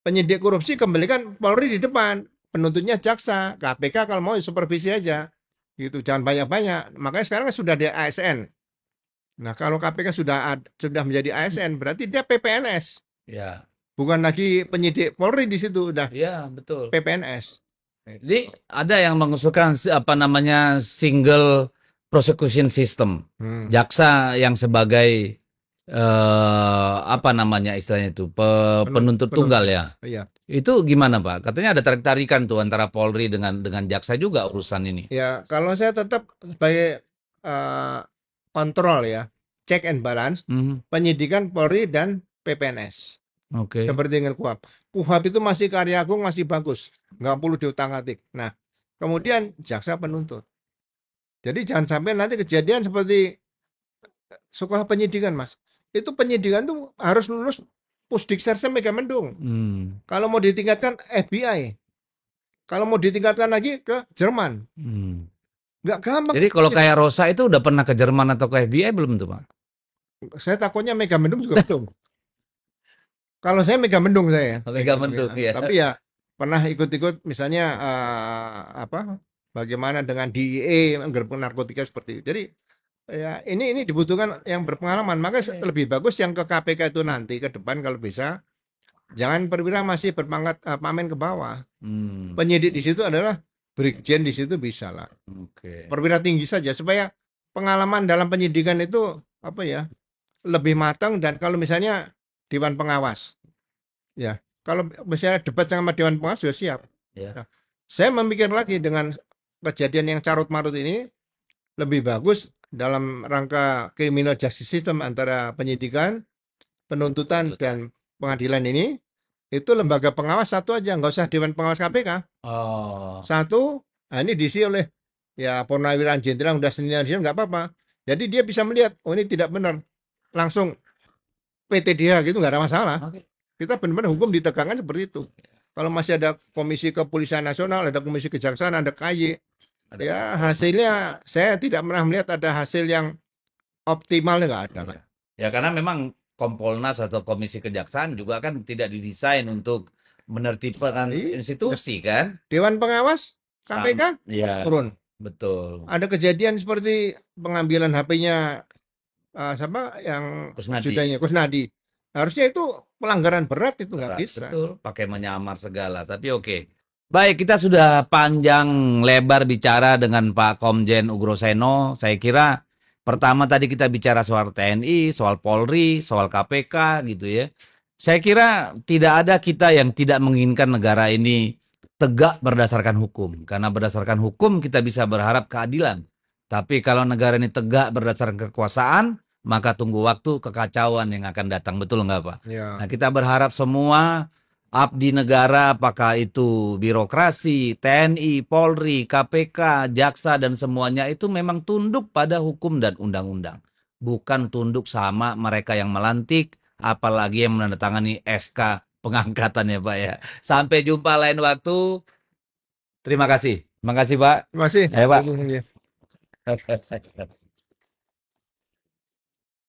Penyidik korupsi kembalikan Polri di depan, penuntutnya jaksa, KPK kalau mau supervisi aja, gitu. Jangan banyak-banyak. Makanya sekarang kan sudah ada ASN. Nah, kalau KPK sudah menjadi ASN, berarti dia PPNS, Ya, bukan lagi penyidik Polri di situ, udah ya betul. PPNS. Jadi ada yang mengusulkan apa namanya single prosecution system. Hmm. Jaksa yang sebagai apa namanya istilahnya itu penuntut tunggal ya. Iya. Itu gimana Pak? Katanya ada tarik-tarikan tuh antara Polri dengan jaksa juga urusan ini. Ya, kalau saya tetap sebagai eh, kontrol ya, check and balance, Mhm. penyidikan Polri dan PPNS. Oke. Seperti dengan KUHAP. KUHAP itu masih karya agung, masih bagus. Nggak perlu diutak-atik. Nah, kemudian jaksa penuntut. Jadi jangan sampai nanti kejadian seperti sekolah penyidikan, Mas. Itu penyidikan tuh harus lulus Pusdikserse Megamendung. Hmm. Kalau mau ditingkatkan FBI. Kalau mau ditingkatkan lagi ke Jerman. Hmm. Nggak gampang. Jadi kalau kayak Rosa itu udah pernah ke Jerman atau ke FBI belum tuh Pak? Saya takutnya Megamendung juga belum. Kalau saya Megamendung saya. Megamendung ya. Tapi ya pernah ikut-ikut misalnya apa bagaimana dengan DEA menggerbek narkotika seperti itu. Jadi ya ini dibutuhkan yang berpengalaman. Maka lebih bagus yang ke KPK itu nanti ke depan kalau bisa. Jangan perwira masih berpangkat pamen ke bawah. Hmm. Penyidik di situ adalah brigjen di situ bisa lah. Oke. Perwira tinggi saja supaya pengalaman dalam penyidikan itu apa ya lebih matang dan kalau misalnya dewan pengawas ya kalau misalnya debat sama dewan pengawas sudah siap. Ya. Nah, saya memikir lagi dengan kejadian yang carut marut ini lebih bagus dalam rangka criminal justice system antara penyidikan, penuntutan dan pengadilan ini itu lembaga pengawas satu aja, nggak usah dewan pengawas KPK. Oh. Satu, nah ini diisi oleh ya Purnawirawan Jenderal udah senior nggak apa-apa. Jadi dia bisa melihat oh ini tidak benar, langsung PT dia gitu nggak ada masalah. Oke. Kita benar-benar hukum ditegakkan seperti itu. Kalau masih ada Komisi Kepolisian Nasional, ada Komisi Kejaksaan, ada KY, ya hasilnya saya tidak pernah melihat ada hasil yang optimal nggak ada. Ya karena memang Kompolnas atau Komisi Kejaksaan juga kan tidak didesain untuk menertibkan Iya. institusi kan? Dewan Pengawas KPK Ya, turun. betul. Ada kejadian seperti pengambilan HP-nya siapa yang Kusnadi. ajudannya Kusnadi. Harusnya itu pelanggaran berat itu nggak bisa. Betul, pakai menyamar segala. Tapi oke. Baik, kita sudah panjang lebar bicara dengan Pak Komjen Ugroseno. Saya kira pertama tadi kita bicara soal TNI, soal Polri, soal KPK gitu ya. Saya kira tidak ada kita yang tidak menginginkan negara ini tegak berdasarkan hukum. Karena berdasarkan hukum kita bisa berharap keadilan. Tapi kalau negara ini tegak berdasarkan kekuasaan, maka tunggu waktu kekacauan yang akan datang. Betul nggak Pak? Ya. Nah, kita berharap semua abdi negara, apakah itu birokrasi, TNI, Polri, KPK, jaksa, dan semuanya itu memang tunduk pada hukum dan undang-undang. Bukan tunduk sama mereka yang melantik, apalagi yang menandatangani SK pengangkatan ya Pak ya. Sampai jumpa lain waktu. Terima kasih. Terima kasih Pak. Terima kasih. Ayo Pak.